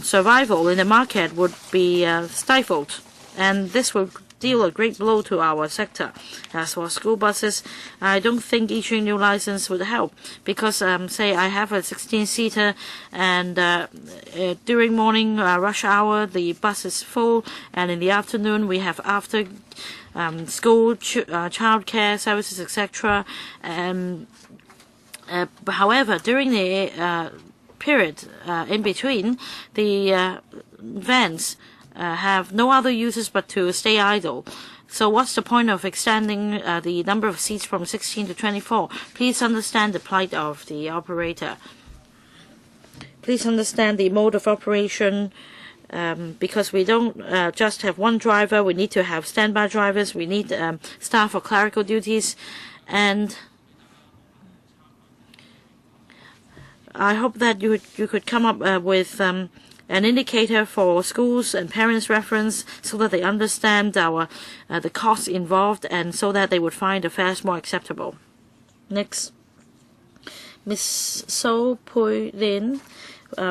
survival in the market would be stifled, and this will deal a great blow to our sector. As for school buses, I don't think issuing new license would help, because say I have a 16-seater, and during morning rush hour the bus is full, and in the afternoon we have after school child care services, etc. However, during the period in between, the vans have no other uses but to stay idle. So what's the point of extending the number of seats from 16 to 24? Please understand the plight of the operator. Please understand the mode of operation, because we don't just have one driver. We need to have standby drivers. We need staff for clerical duties. And I hope that you could come up with an indicator for schools and parents' reference, so that they understand the costs involved, and so that they would find the fares more acceptable. Next, Ms. So Pui Lin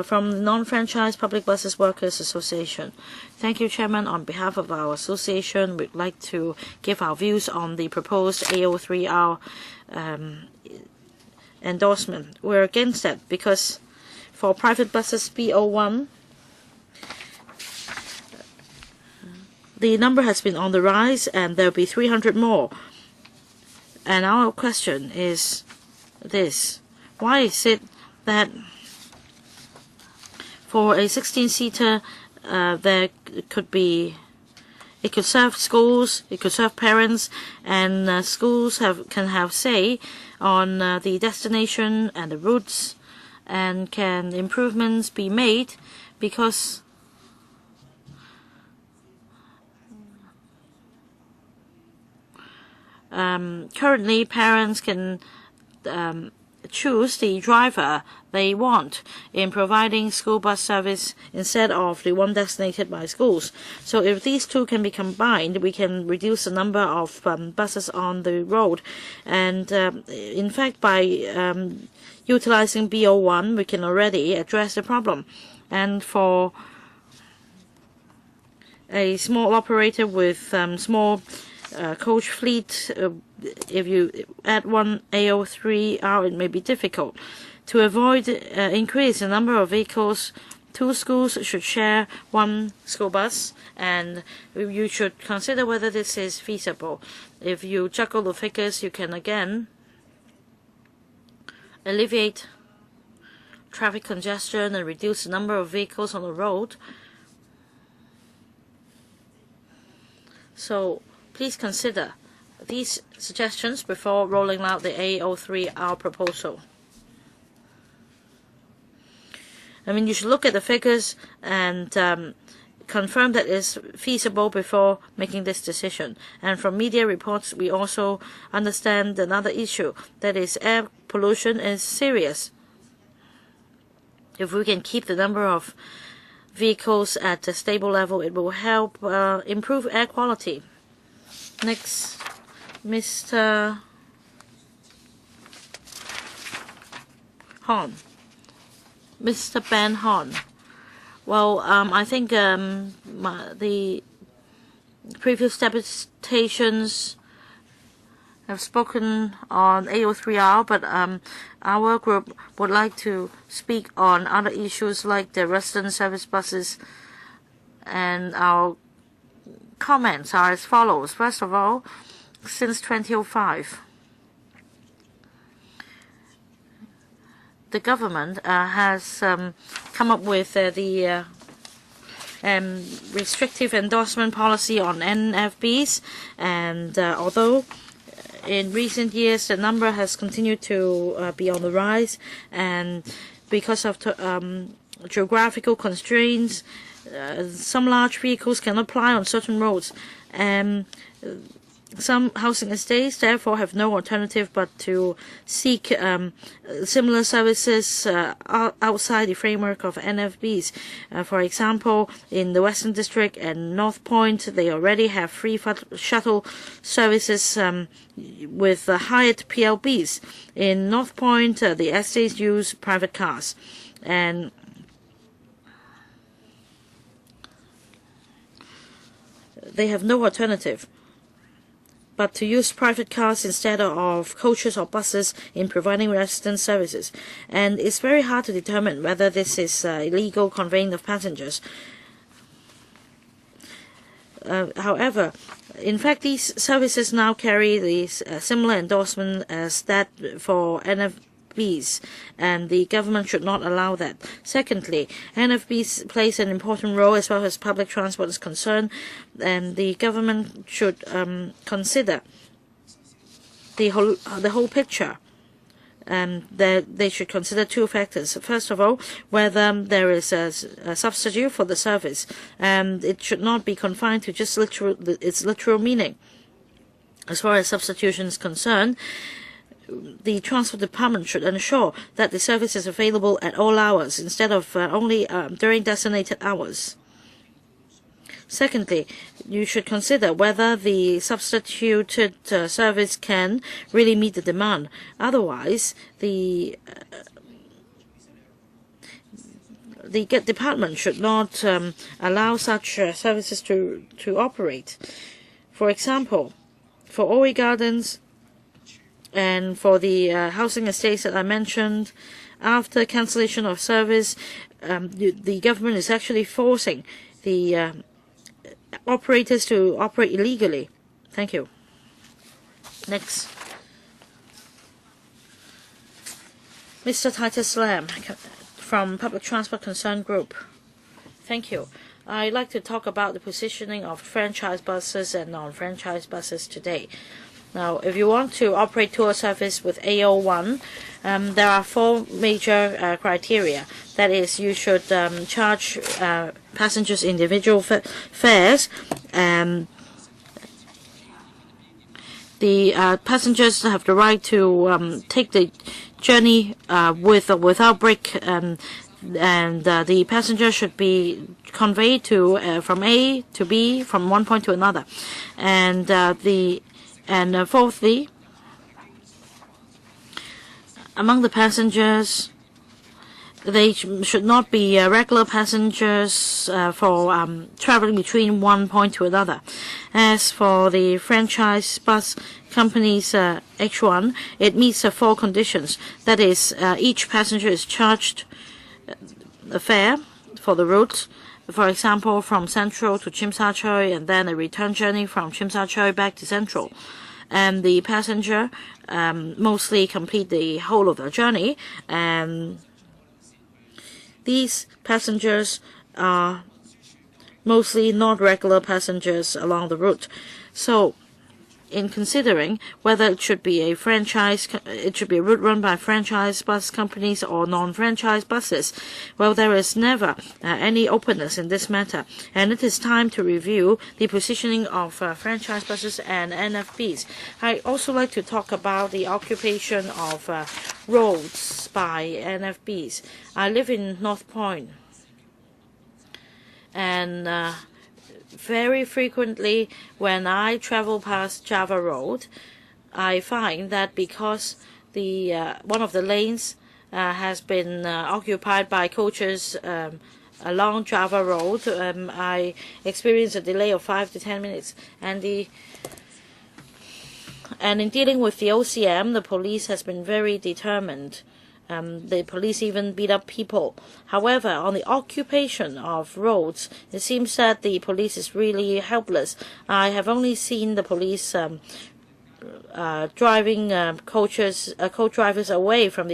from Non-Franchise Public Buses Workers Association. Thank you, Chairman. On behalf of our association, we'd like to give our views on the proposed AO3R endorsement. We're against that because for private buses B01, the number has been on the rise and there will be 300 more. And our question is this: why is it that for a 16-seater there could be, it could serve schools, it could serve parents, and schools can have say on the destination and the routes, and can improvements be made because currently parents can choose the driver they want in providing school bus service instead of the one designated by schools. So if these two can be combined, we can reduce the number of buses on the road. And in fact, by utilizing B01, we can already address the problem. And for a small operator with small coach fleet, if you add one A03R, it may be difficult. To avoid increase the number of vehicles, two schools should share one school bus, and you should consider whether this is feasible. If you juggle the figures, you can again alleviate traffic congestion and reduce the number of vehicles on the road. So please consider these suggestions before rolling out the A03R proposal. I mean, you should look at the figures and confirm that it's feasible before making this decision. And from media reports, we also understand another issue, that is air pollution is serious. If we can keep the number of vehicles at a stable level, it will help improve air quality. Next, Mr. Hon. Mr. Ben Hon. Well, I think the previous deputations have spoken on A03R, but our group would like to speak on other issues like the resident service buses, and our comments are as follows. First of all, since 2005, the government has come up with the restrictive endorsement policy on NFBs, and although in recent years the number has continued to be on the rise, and because of geographical constraints, some large vehicles cannot ply on certain roads, and some housing estates therefore have no alternative but to seek similar services outside the framework of NFBs. For example, in the Western District and North Point, they already have free shuttle services with hired PLBs. In North Point, the estates use private cars, and they have no alternative but to use private cars instead of coaches or buses in providing resident services. And it's very hard to determine whether this is illegal conveying of passengers. However, in fact, these services now carry the similar endorsement as that for NFBs, and the government should not allow that. Secondly, NFBs plays an important role as far as public transport is concerned, and the government should consider the whole picture. They should consider two factors. First of all, whether there is a substitute for the service, and it should not be confined to just its literal meaning. As far as substitution is concerned, the Transport Department should ensure that the service is available at all hours instead of only during designated hours. Secondly, you should consider whether the substituted service can really meet the demand. Otherwise, the department should not allow such services to operate. For example, for Ori Gardens, And for the housing estates that I mentioned, after cancellation of service, the government is actually forcing the operators to operate illegally. Thank you. Next. Mr. Titus Lam from Public Transport Concern Group. Thank you. I'd like to talk about the positioning of franchise buses and non-franchise buses today. Now, if you want to operate tour service with AO1, there are 4 major criteria. That is, you should charge passengers individual fares. The passengers have the right to take the journey with or without break, and the passenger should be conveyed to from A to B, from one point to another. And fourthly, among the passengers, they should not be regular passengers for traveling between one point to another. As for the franchise bus company's H1, it meets 4 conditions. That is, each passenger is charged a fare for the route. For example, from Central to Tsim Sha Tsui, and then a return journey from Tsim Sha Tsui back to Central. And the passenger mostly complete the whole of the journey, and these passengers are mostly not regular passengers along the route. So, in considering whether it should be a route run by franchise bus companies or non-franchise buses, well, there is never any openness in this matter, and it is time to review the positioning of franchise buses and NFBs. I also like to talk about the occupation of roads by NFBs. I live in North Point, and very frequently when I travel past Java Road, I find that because the one of the lanes has been occupied by coaches along Java Road, I experience a delay of 5 to 10 minutes. And in dealing with the OCM, the police has been very determined. The police even beat up people. However, on the occupation of roads, it seems that the police is really helpless. I have only seen the police driving coach drivers away from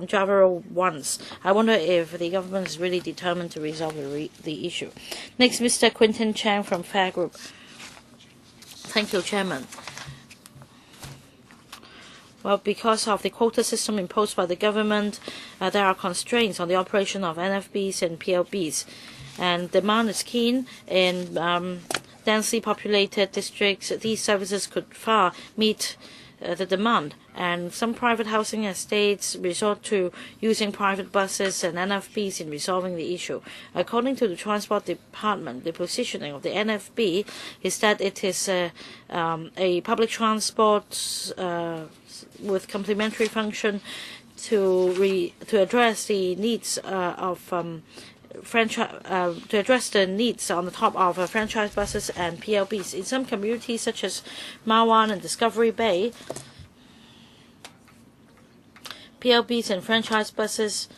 Java Road once. I wonder if the government is really determined to resolve the issue. Next, Mr. Quinton Chang from Fair Group. Thank you, Chairman. Well, because of the quota system imposed by the government, there are constraints on the operation of NFBs and PLBs. And demand is keen in densely populated districts. These services could far meet the demand. And some private housing estates resort to using private buses and NFBs in resolving the issue. According to the Transport Department, the positioning of the NFB is that it is a public transport with complementary function to address the needs to address the needs on the top of franchise buses and PLBs. In some communities such as Ma Wan and Discovery Bay, PLBs and franchise buses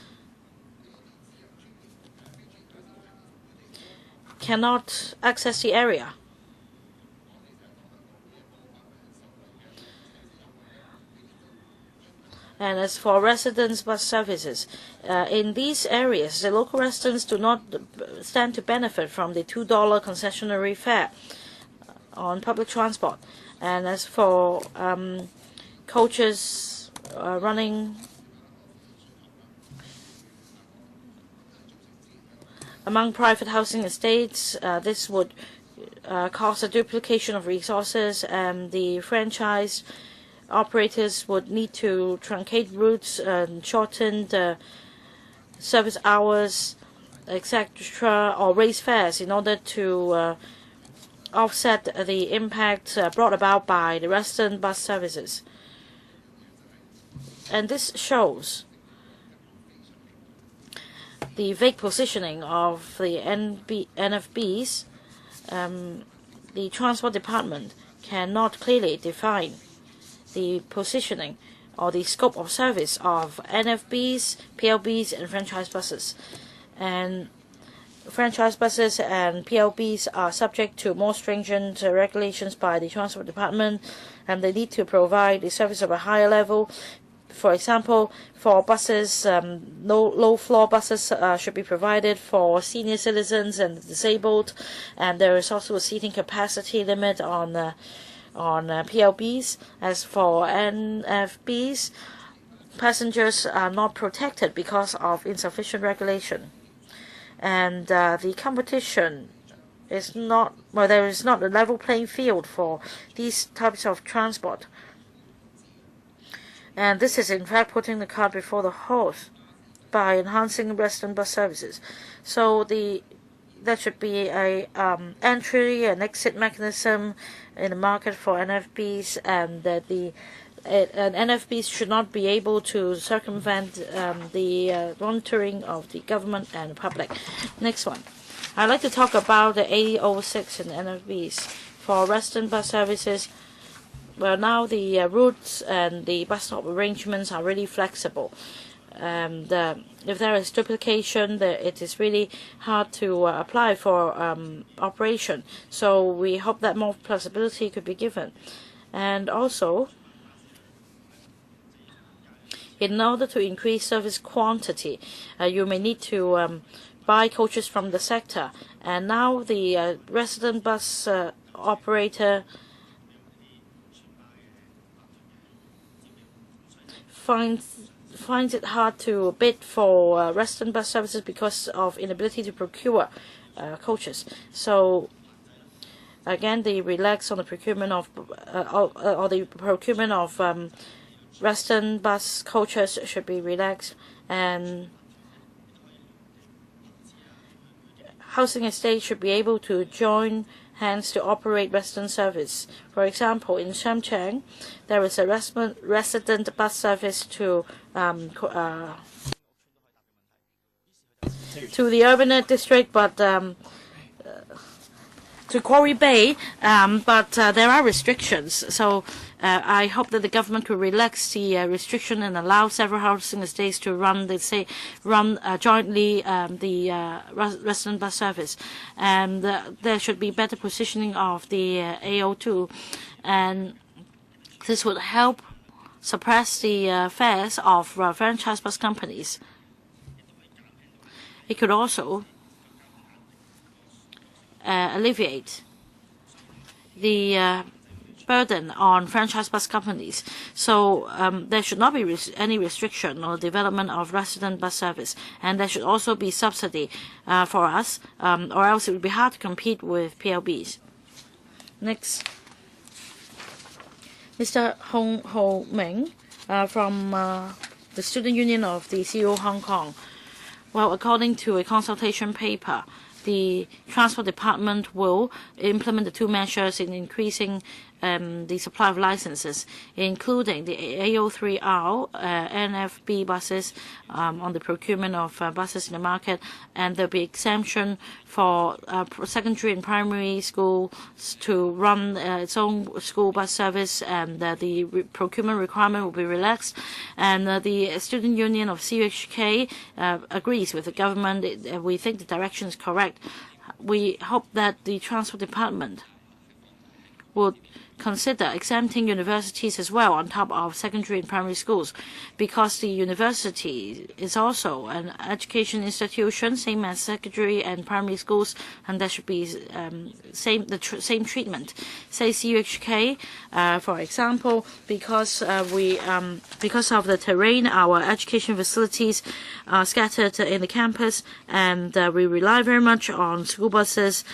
cannot access the area. And as for residents' bus services, in these areas, the local residents do not stand to benefit from the $2 concessionary fare on public transport. And as for coaches running among private housing estates, this would cause a duplication of resources, and the franchise operators would need to truncate routes and shorten the service hours, etc., or raise fares in order to offset the impact brought about by the resident bus services. And this shows the vague positioning of the NFBs. The Transport Department cannot clearly define the positioning or the scope of service of NFBs, PLBs, and franchise buses. And franchise buses and PLBs are subject to more stringent regulations by the Transport Department, and they need to provide the service of a higher level. For example, for buses, low-floor buses should be provided for senior citizens and disabled, and there is also a seating capacity limit on PLBs. As for NFBs, passengers are not protected because of insufficient regulation, and the competition is not, well, there is not a level playing field for these types of transport. And this is in fact putting the cart before the horse by enhancing resident bus services. So there should be a entry and exit mechanism in the market for NFBs, and that NFBs should not be able to circumvent the monitoring of the government and the public. Next one, I'd like to talk about the A06 and NFBs for resident bus services. Well, now the routes and the bus stop arrangements are really flexible. And if there is duplication, it is really hard to apply for operation. So we hope that more flexibility could be given. And also, in order to increase service quantity, you may need to buy coaches from the sector. And now the resident bus operator finds it hard to bid for resident bus services because of inability to procure coaches. So again, the relax on the procurement of resident bus coaches should be relaxed, and housing estates should be able to join hands to operate resident service. For example, in Chang, there is a resident bus service to the urban district, but to Quarry Bay, but there are restrictions. So I hope that the government could relax the restriction and allow several housing estates to run jointly the resident bus service. And there should be better positioning of the AO2, and this would help suppress the fares of franchise bus companies. It could also alleviate the burden on franchise bus companies. So there should not be any restriction on the development of resident bus service, and there should also be subsidy for us, or else it would be hard to compete with PLBs. Next, Mr. Hong Ho Ming from the Student Union of the CU Hong Kong. Well, according to a consultation paper, the Transport Department will implement the two measures in increasing the supply of licenses, including the AO3R NFB buses on the procurement of buses in the market, and there will be exemption for secondary and primary schools to run its own school bus service, and the procurement requirement will be relaxed. And the Student Union of CHK agrees with the government. We think the direction is correct. We hope that the Transport Department would consider exempting universities as well on top of secondary and primary schools, because the university is also an education institution, same as secondary and primary schools, and there should be same treatment. Say CUHK, for example, because of the terrain, our education facilities are scattered in the campus, and we rely very much on school buses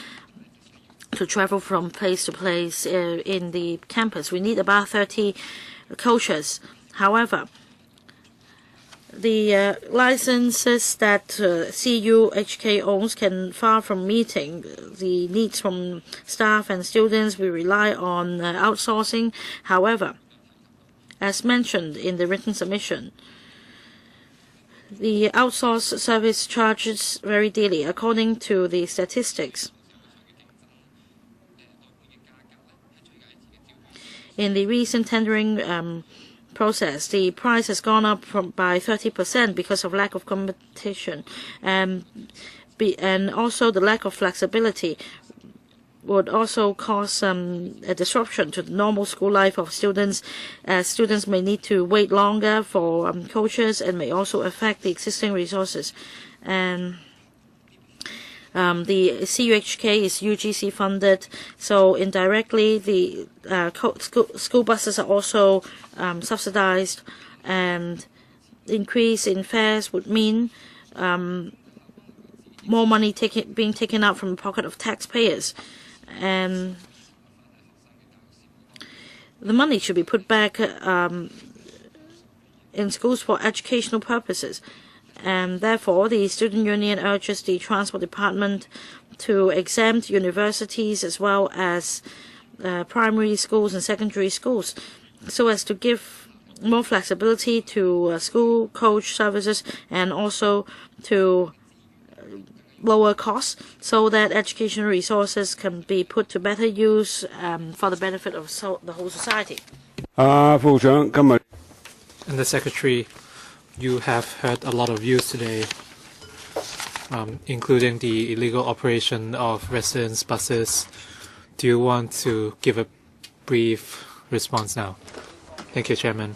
to travel from place to place in the campus. We need about 30 coaches. However, the licenses that CUHK owns can far from meeting the needs from staff and students. We rely on outsourcing. However, as mentioned in the written submission, the outsourced service charges very dearly. According to the statistics, In the recent tendering process, the price has gone up by 30% because of lack of competition, and also the lack of flexibility would also cause a disruption to the normal school life of students, as students may need to wait longer for coaches, and may also affect the existing resources. And the CUHK is UGC funded, so indirectly the school buses are also subsidized, and increase in fares would mean more money being taken out from the pocket of taxpayers. And the money should be put back in schools for educational purposes. And therefore, the student union urges the Transport Department to exempt universities as well as primary schools and secondary schools, so as to give more flexibility to school coach services, and also to lower costs, so that educational resources can be put to better use for the benefit of the whole society. And the Secretary, you have heard a lot of views today, including the illegal operation of residence buses. Do you want to give a brief response now? Thank you, Chairman.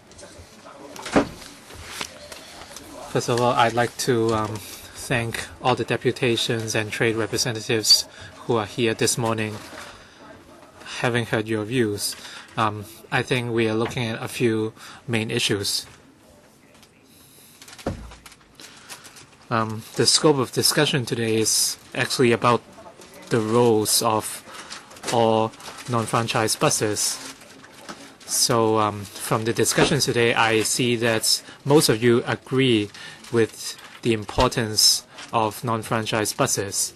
First of all, I'd like to thank all the deputations and trade representatives who are here this morning. Having heard your views, I think we are looking at a few main issues. The scope of discussion today is actually about the roles of all non-franchise buses. So from the discussion today, I see that most of you agree with the importance of non-franchise buses.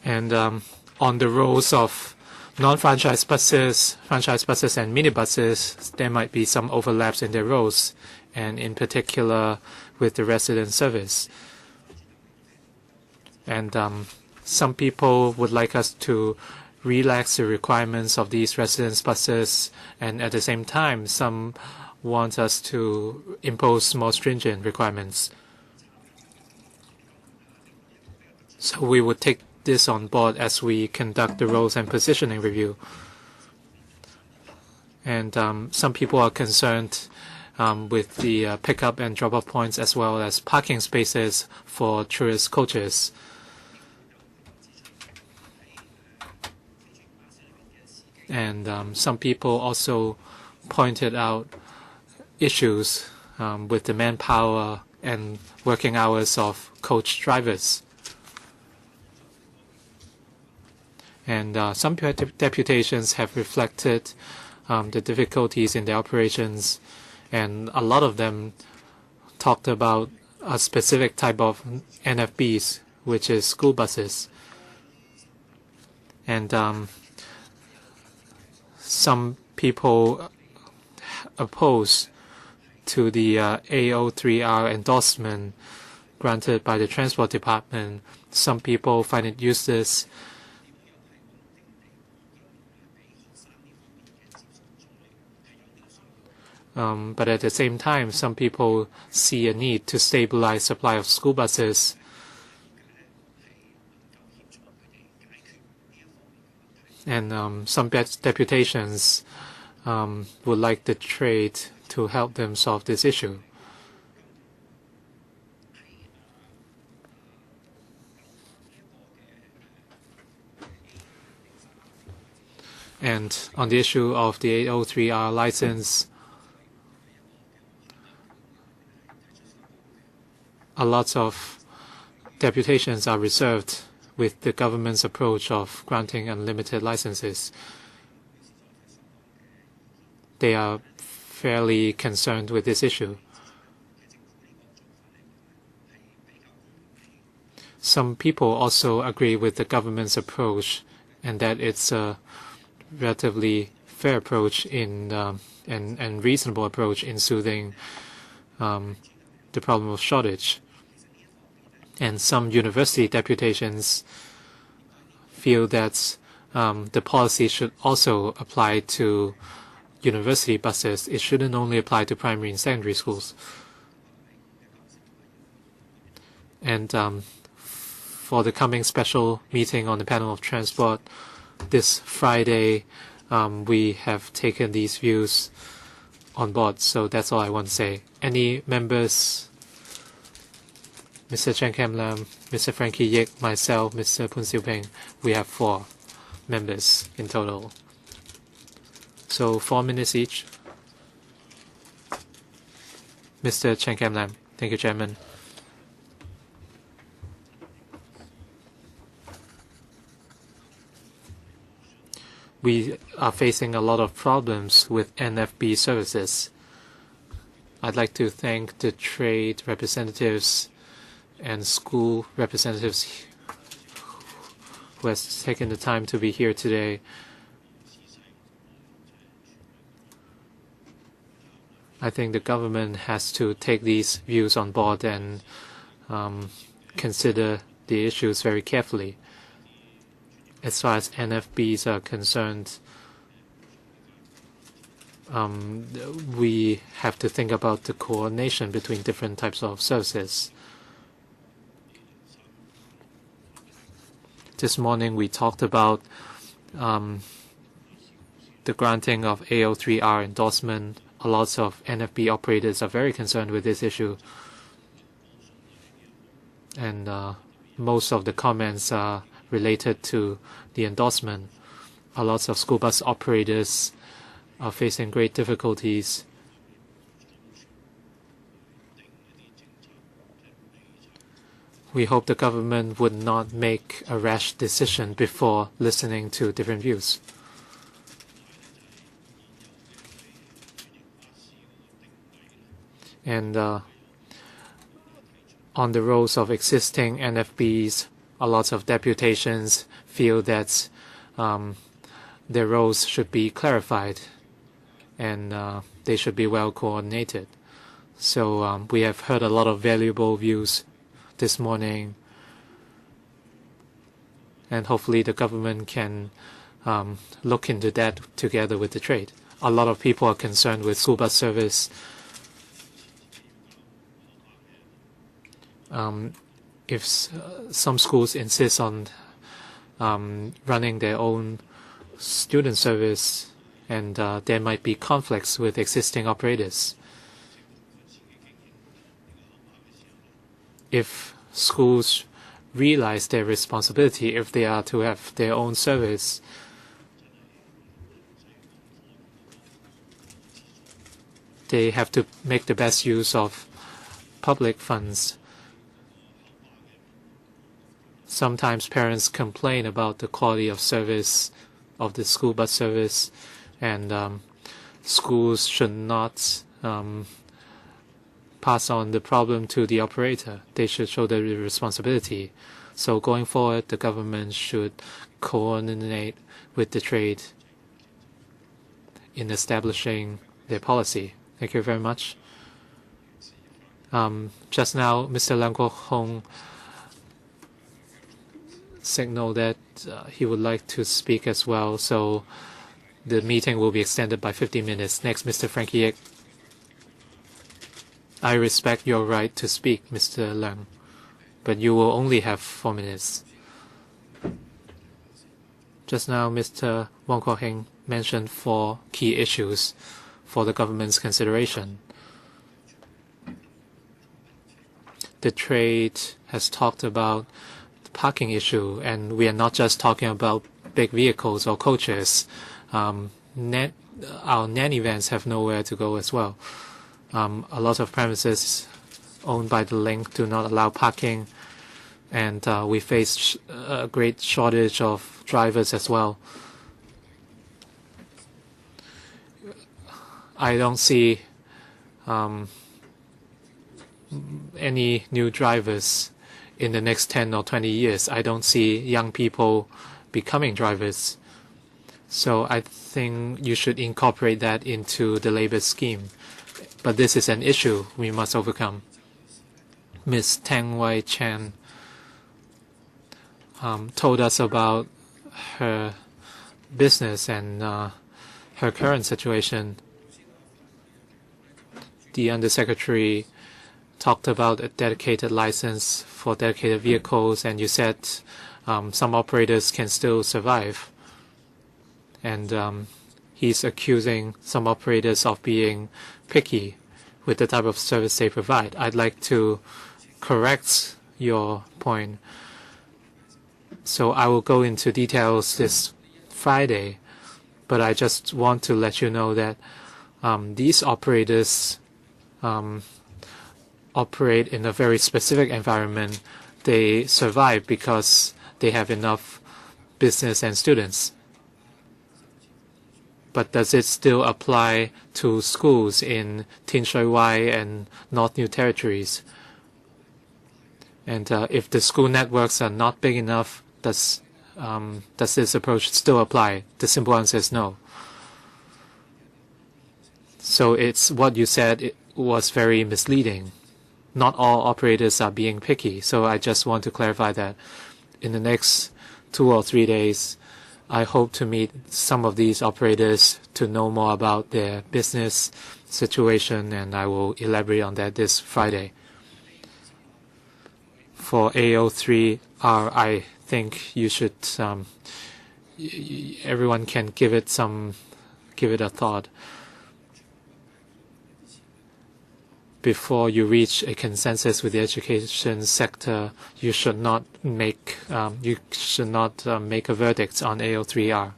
And on the roles of non-franchise buses, franchise buses, and minibuses, there might be some overlaps in their roles, and in particular with the resident service. And some people would like us to relax the requirements of these residence buses, and at the same time, some want us to impose more stringent requirements. So we would take this on board as we conduct the roles and positioning review. And some people are concerned with the pickup and drop-off points, as well as parking spaces for tourist coaches. And some people also pointed out issues with the manpower and working hours of coach drivers. And some deputations have reflected the difficulties in the operations, and a lot of them talked about a specific type of NFBs, which is school buses. And some people oppose to the AO3R endorsement granted by the Transport Department. Some people find it useless. But at the same time, some people see a need to stabilize supply of school buses. And some deputations would like the trade to help them solve this issue. And on the issue of the 803R license, a lot of deputations are reserved with the government's approach of granting unlimited licenses. They are fairly concerned with this issue. Some people also agree with the government's approach, and that it's a relatively fair approach and reasonable approach in soothing the problem of shortage. And some university deputations feel that the policy should also apply to university buses. It shouldn't only apply to primary and secondary schools. And for the coming special meeting on the panel of transport this Friday, we have taken these views on board. So that's all I want to say. Any members? Mr. Chen Kam-lam, Mr. Frankie Yik, myself, Mr. Poon Siu-ping, we have 4 members in total. So 4 minutes each. Mr. Chen Kam-lam. Thank you, Chairman. We are facing a lot of problems with NFP Services. I'd like to thank the trade representatives and school representatives who has taken the time to be here today. I think the government has to take these views on board and consider the issues very carefully. As far as NFBs are concerned, we have to think about the coordination between different types of services. This morning we talked about the granting of A03R endorsement. A lot of NFB operators are very concerned with this issue. And most of the comments are related to the endorsement. A lot of school bus operators are facing great difficulties. We hope the government would not make a rash decision before listening to different views. And on the roles of existing NFBs, a lot of deputations feel that their roles should be clarified and they should be well coordinated. So we have heard a lot of valuable views this morning, and hopefully the government can look into that together with the trade. A lot of people are concerned with school bus service. If some schools insist on running their own student service, and there might be conflicts with existing operators. If schools realize their responsibility, if they are to have their own service, they have to make the best use of public funds. Sometimes parents complain about the quality of service of the school bus service, and schools should not pass on the problem to the operator. They should show their responsibility. So going forward, the government should coordinate with the trade in establishing their policy. Thank you very much. Just now, Mr. Leung Kong signaled that he would like to speak as well, so the meeting will be extended by 15 minutes. Next, Mr. Frankie Yik. I respect your right to speak, Mr. Leung, but you will only have 4 minutes. Just now, Mr. Wong Kwok-hing mentioned 4 key issues for the government's consideration. The trade has talked about the parking issue, and we are not just talking about big vehicles or coaches. Our nanny vans have nowhere to go as well. A lot of premises owned by the link do not allow parking, and we face a great shortage of drivers as well. I don't see any new drivers in the next 10 or 20 years. I don't see young people becoming drivers. So I think you should incorporate that into the labor scheme. But this is an issue we must overcome. Ms. Tang Wai Chan told us about her business and her current situation. The Undersecretary talked about a dedicated license for dedicated vehicles, and you said some operators can still survive. And he's accusing some operators of being picky with the type of service they provide. I'd like to correct your point. So I will go into details this Friday, but I just want to let you know that these operators operate in a very specific environment. They survive because they have enough business and students. But does it still apply to schools in Tin Shui Wai and North New Territories? And if the school networks are not big enough, does this approach still apply? The simple answer is no. So it's what you said, it was very misleading. Not all operators are being picky. So I just want to clarify that in the next 2 or 3 days, I hope to meet some of these operators to know more about their business situation, and I will elaborate on that this Friday. For AO3R, I think you should, everyone can give it a thought. Before you reach a consensus with the education sector, you should not make a verdict on AO3R.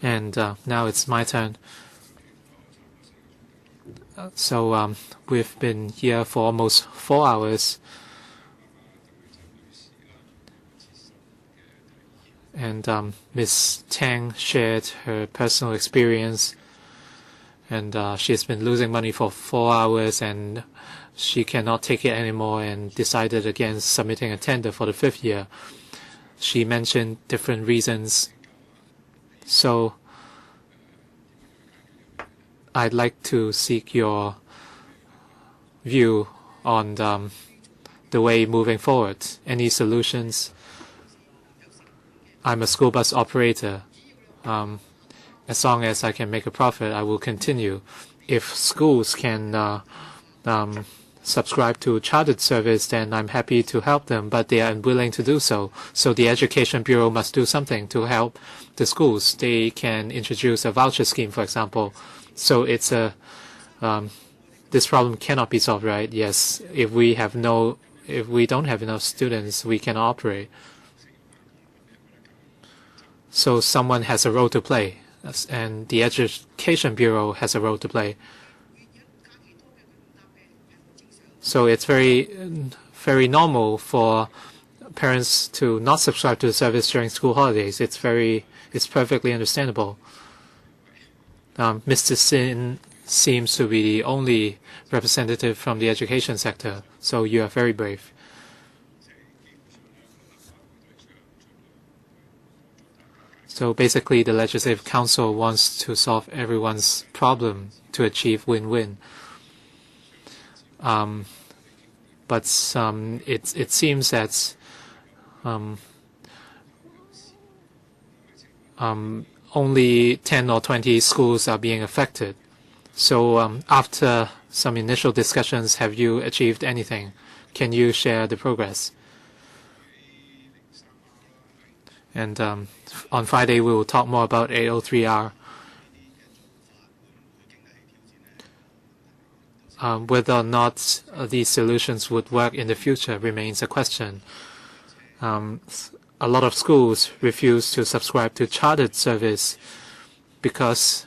And now it's my turn. So we've been here for almost 4 hours. And Ms. Chang shared her personal experience. And she's been losing money for 4 hours, and she cannot take it anymore and decided against submitting a tender for the 5th year. She mentioned different reasons. So I'd like to seek your view on the way moving forward. Any solutions? I'm a school bus operator. As long as I can make a profit, I will continue. If schools can subscribe to chartered service, then I'm happy to help them, but they are unwilling to do so. So the Education Bureau must do something to help the schools. They can introduce a voucher scheme, for example. So it's this problem cannot be solved, right? Yes, if we don't have enough students, we can operate. So someone has a role to play. And the Education Bureau has a role to play. So it's very normal for parents to not subscribe to the service during school holidays. It's perfectly understandable. Mr. Sin seems to be the only representative from the education sector, so you are very brave. So basically, the Legislative Council wants to solve everyone's problem to achieve win-win. But it seems that only 10 or 20 schools are being affected. So after some initial discussions, have you achieved anything? Can you share the progress? And on Friday, we will talk more about AO3R. Whether or not these solutions would work in the future remains a question. A lot of schools refuse to subscribe to chartered service because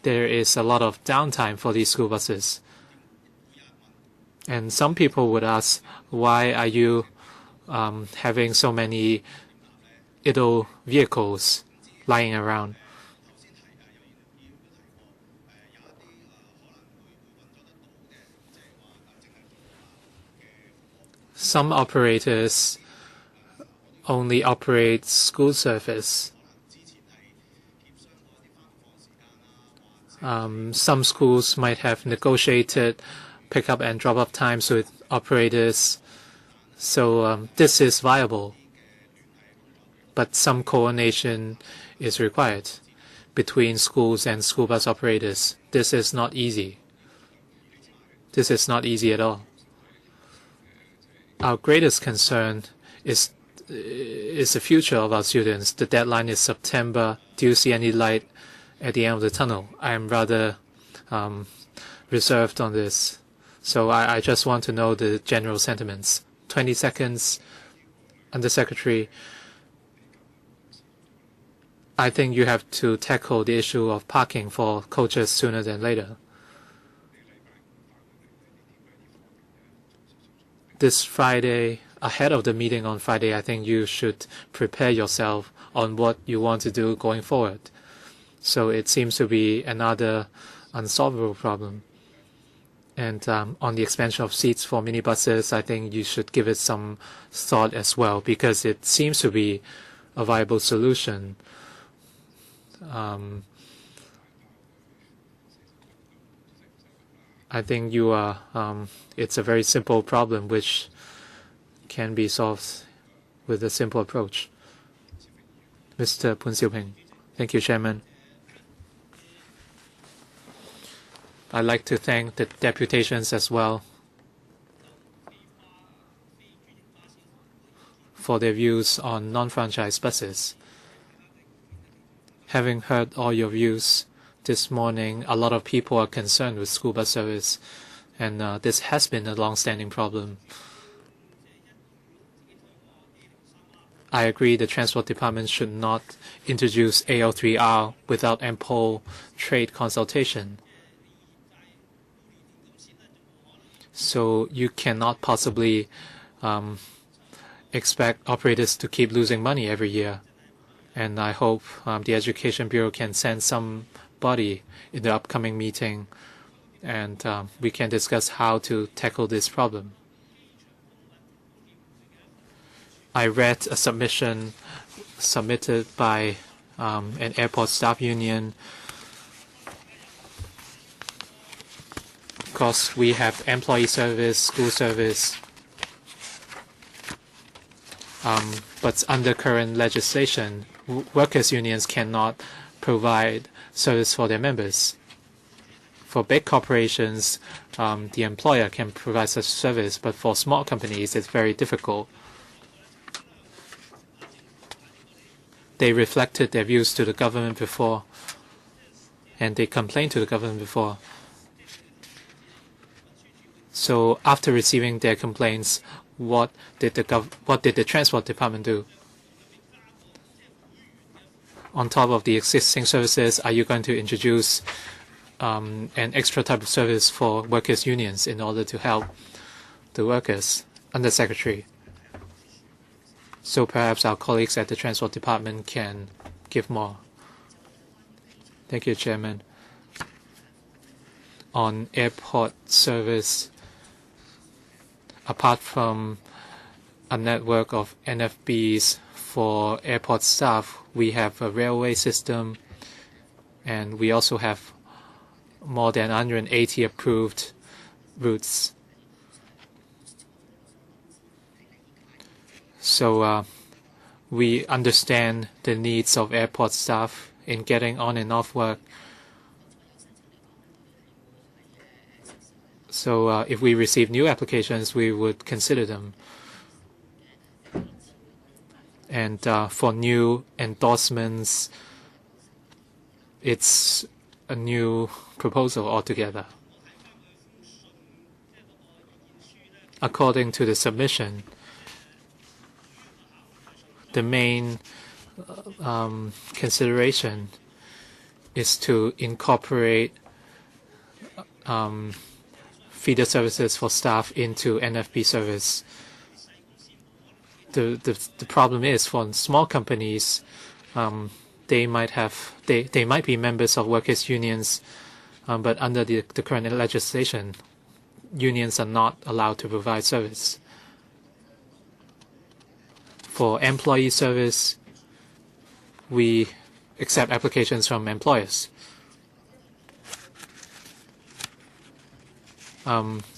there is a lot of downtime for these school buses. And some people would ask, why are you having so many idle vehicles lying around? Some operators only operate school service. Some schools might have negotiated pick-up and drop-off time, so it operators. So this is viable, but some coordination is required between schools and school bus operators. This is not easy. This is not easy at all. Our greatest concern is the future of our students. The deadline is September. Do you see any light at the end of the tunnel? I am rather reserved on this. So I just want to know the general sentiments. 20 seconds, Undersecretary. I think you have to tackle the issue of parking for coaches sooner than later. This Friday, ahead of the meeting on Friday, I think you should prepare yourself on what you want to do going forward. So it seems to be another unsolvable problem. And on the expansion of seats for minibuses, I think you should give it some thought as well, because it seems to be a viable solution. I think it's a very simple problem which can be solved with a simple approach. Mr. Poon Siu-ping. Thank you, Chairman. I'd like to thank the deputations as well for their views on non-franchise buses. Having heard all your views this morning, a lot of people are concerned with school bus service, and this has been a long-standing problem. I agree the Transport Department should not introduce AO3R without ample trade consultation. So you cannot possibly expect operators to keep losing money every year. And I hope the Education Bureau can send somebody in the upcoming meeting, and we can discuss how to tackle this problem. I read a submission submitted by an airport staff union. Because we have employee service, school service, but under current legislation, workers' unions cannot provide service for their members. For big corporations, the employer can provide such service, but for small companies, it's very difficult. They reflected their views to the government before, and they complained to the government before. So after receiving their complaints, what did the Transport Department do? On top of the existing services, are you going to introduce an extra type of service for workers' unions in order to help the workers? Undersecretary. So perhaps our colleagues at the Transport Department can give more. Thank you, Chairman. On airport service, apart from a network of NFBs for airport staff, we have a railway system, and we also have more than 180 approved routes. So we understand the needs of airport staff in getting on and off work. So if we receive new applications, we would consider them. And for new endorsements, it's a new proposal altogether. According to the submission, the main consideration is to incorporate feeder services for staff into NFP service. The problem is for small companies, they might be members of workers' unions, but under the current legislation, unions are not allowed to provide service. For employee service, we accept applications from employers.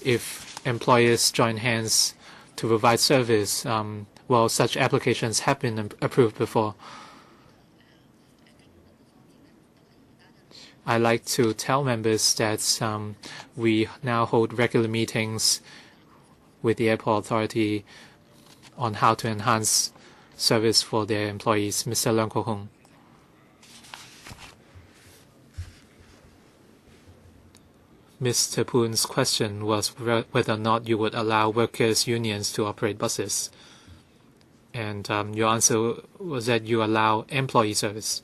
If employers join hands to provide service. Well, such applications have been approved before. I like to tell members that we now hold regular meetings with the airport authority on how to enhance service for their employees. Mr. Leung Kong. Mr. Poon's question was whether or not you would allow workers' unions to operate buses. And your answer was that you allow employee service.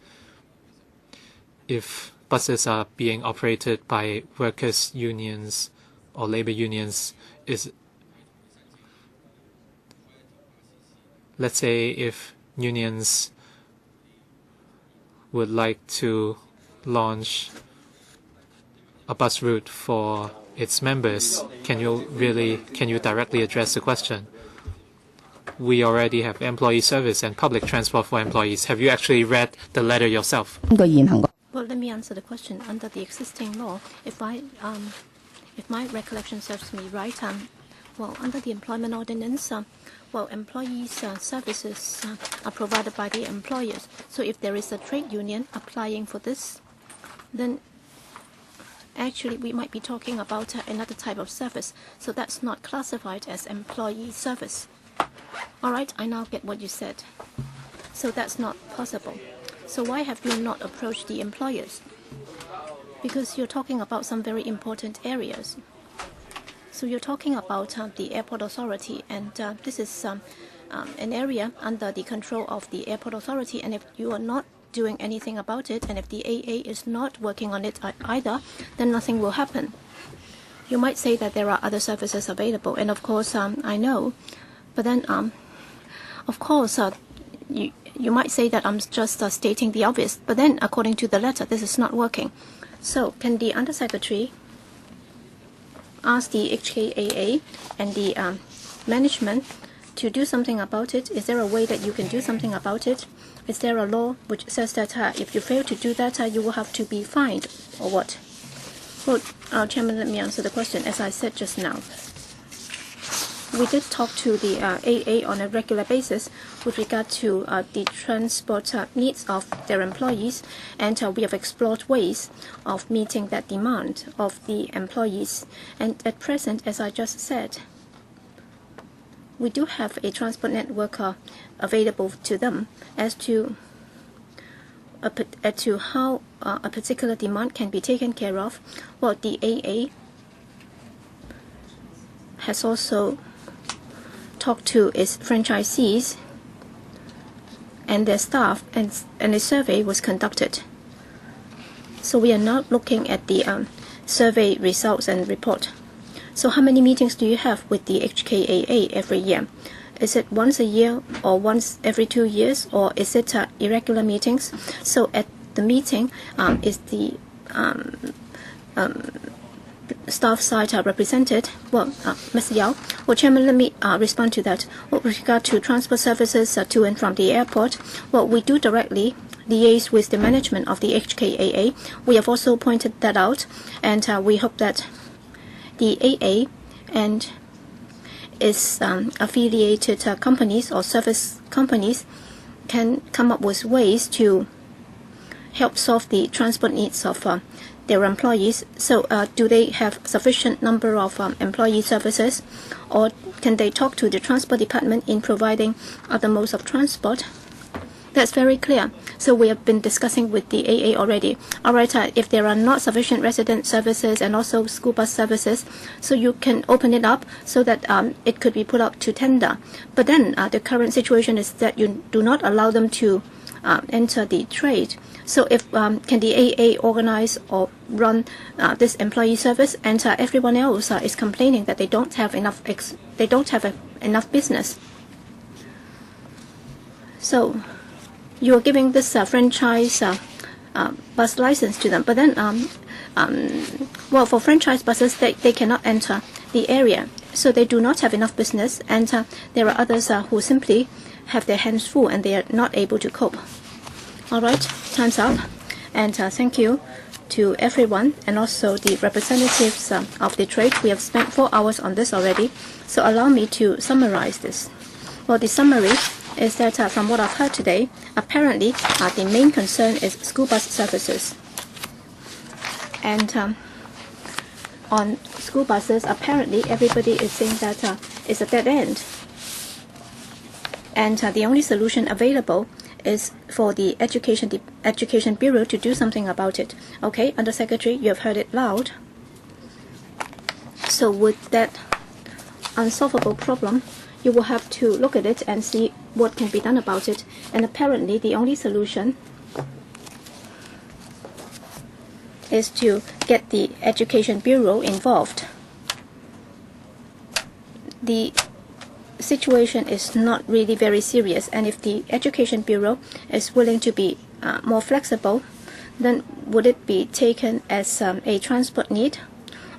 If buses are being operated by workers' unions or labor unions, let's say if unions would like to launch a bus route for its members, can you directly address the question? We already have employee service and public transport for employees. Have you actually read the letter yourself? Well, let me answer the question. Under the existing law, if my recollection serves me right, well, under the employment ordinance, well, employees' services are provided by the employers. So if there is a trade union applying for this, then actually we might be talking about another type of service. So that's not classified as employee service. All right, I now get what you said. So that's not possible. So why have you not approached the employers? Because you're talking about some very important areas. So you're talking about the airport authority, and this is an area under the control of the airport authority. And if you are not doing anything about it, and if the AA is not working on it either, then nothing will happen. You might say that there are other services available, and of course I know, but then of course you might say that I'm just stating the obvious, but then according to the letter, this is not working. So can the Undersecretary ask the HKAA and the management to do something about it? Is there a way that you can do something about it? Is there a law which says that if you fail to do that, you will have to be fined, or what? Well, Chairman, let me answer the question. As I said just now, we did talk to the AA on a regular basis with regard to the transport needs of their employees, and we have explored ways of meeting that demand of the employees. And at present, as I just said, we do have a transport network available to them as to how a particular demand can be taken care of. Well, the AA has also talked to its franchisees and their staff, and a survey was conducted. So we are now looking at the survey results and report. So how many meetings do you have with the HKAA every year? Is it once a year or once every 2 years, or is it irregular meetings? So at the meeting, is the staff side represented? Well, Mr. Yao. Well, Chairman, let me respond to that. With regard to transport services to and from the airport, well, we do directly liaise with the management of the HKAA. We have also pointed that out, and we hope that the AA and its affiliated companies or service companies can come up with ways to help solve the transport needs of their employees. So do they have sufficient number of employee services, or can they talk to the transport department in providing other modes of transport? That's very clear. So we have been discussing with the AA already. All right, if there are not sufficient resident services and also school bus services, so you can open it up so that it could be put up to tender. But then the current situation is that you do not allow them to enter the trade. So if can the AA organize or run this employee service, and everyone else is complaining that they don't have enough enough business. So you are giving this franchise bus license to them, but then well, for franchise buses, they cannot enter the area, so they do not have enough business, and there are others who simply have their hands full and they are not able to cope. All right, time's up, and thank you to everyone and also the representatives of the trade. We have spent 4 hours on this already, so allow me to summarize this. Well, the summary is that from what I've heard today, apparently the main concern is school bus services. And on school buses, apparently everybody is saying that it's a dead end. And the only solution available is for the Education Bureau to do something about it. Okay, Undersecretary, you have heard it loud. So with that unsolvable problem, you will have to look at it and see what can be done about it. And apparently the only solution is to get the Education Bureau involved. The situation is not really very serious, and if the Education Bureau is willing to be more flexible, then would it be taken as a transport need,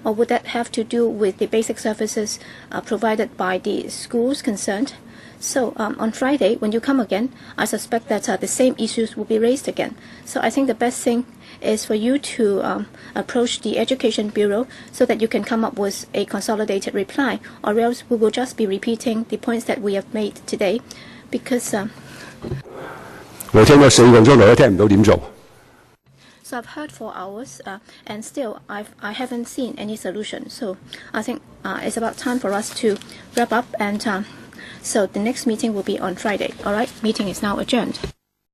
or would that have to do with the basic services provided by the schools concerned? So on Friday, when you come again, I suspect that the same issues will be raised again. So I think the best thing is for you to approach the Education Bureau so that you can come up with a consolidated reply, or else we will just be repeating the points that we have made today, because so I've heard 4 hours and still I haven't seen any solution. So I think it's about time for us to wrap up, and so the next meeting will be on Friday. All right, meeting is now adjourned.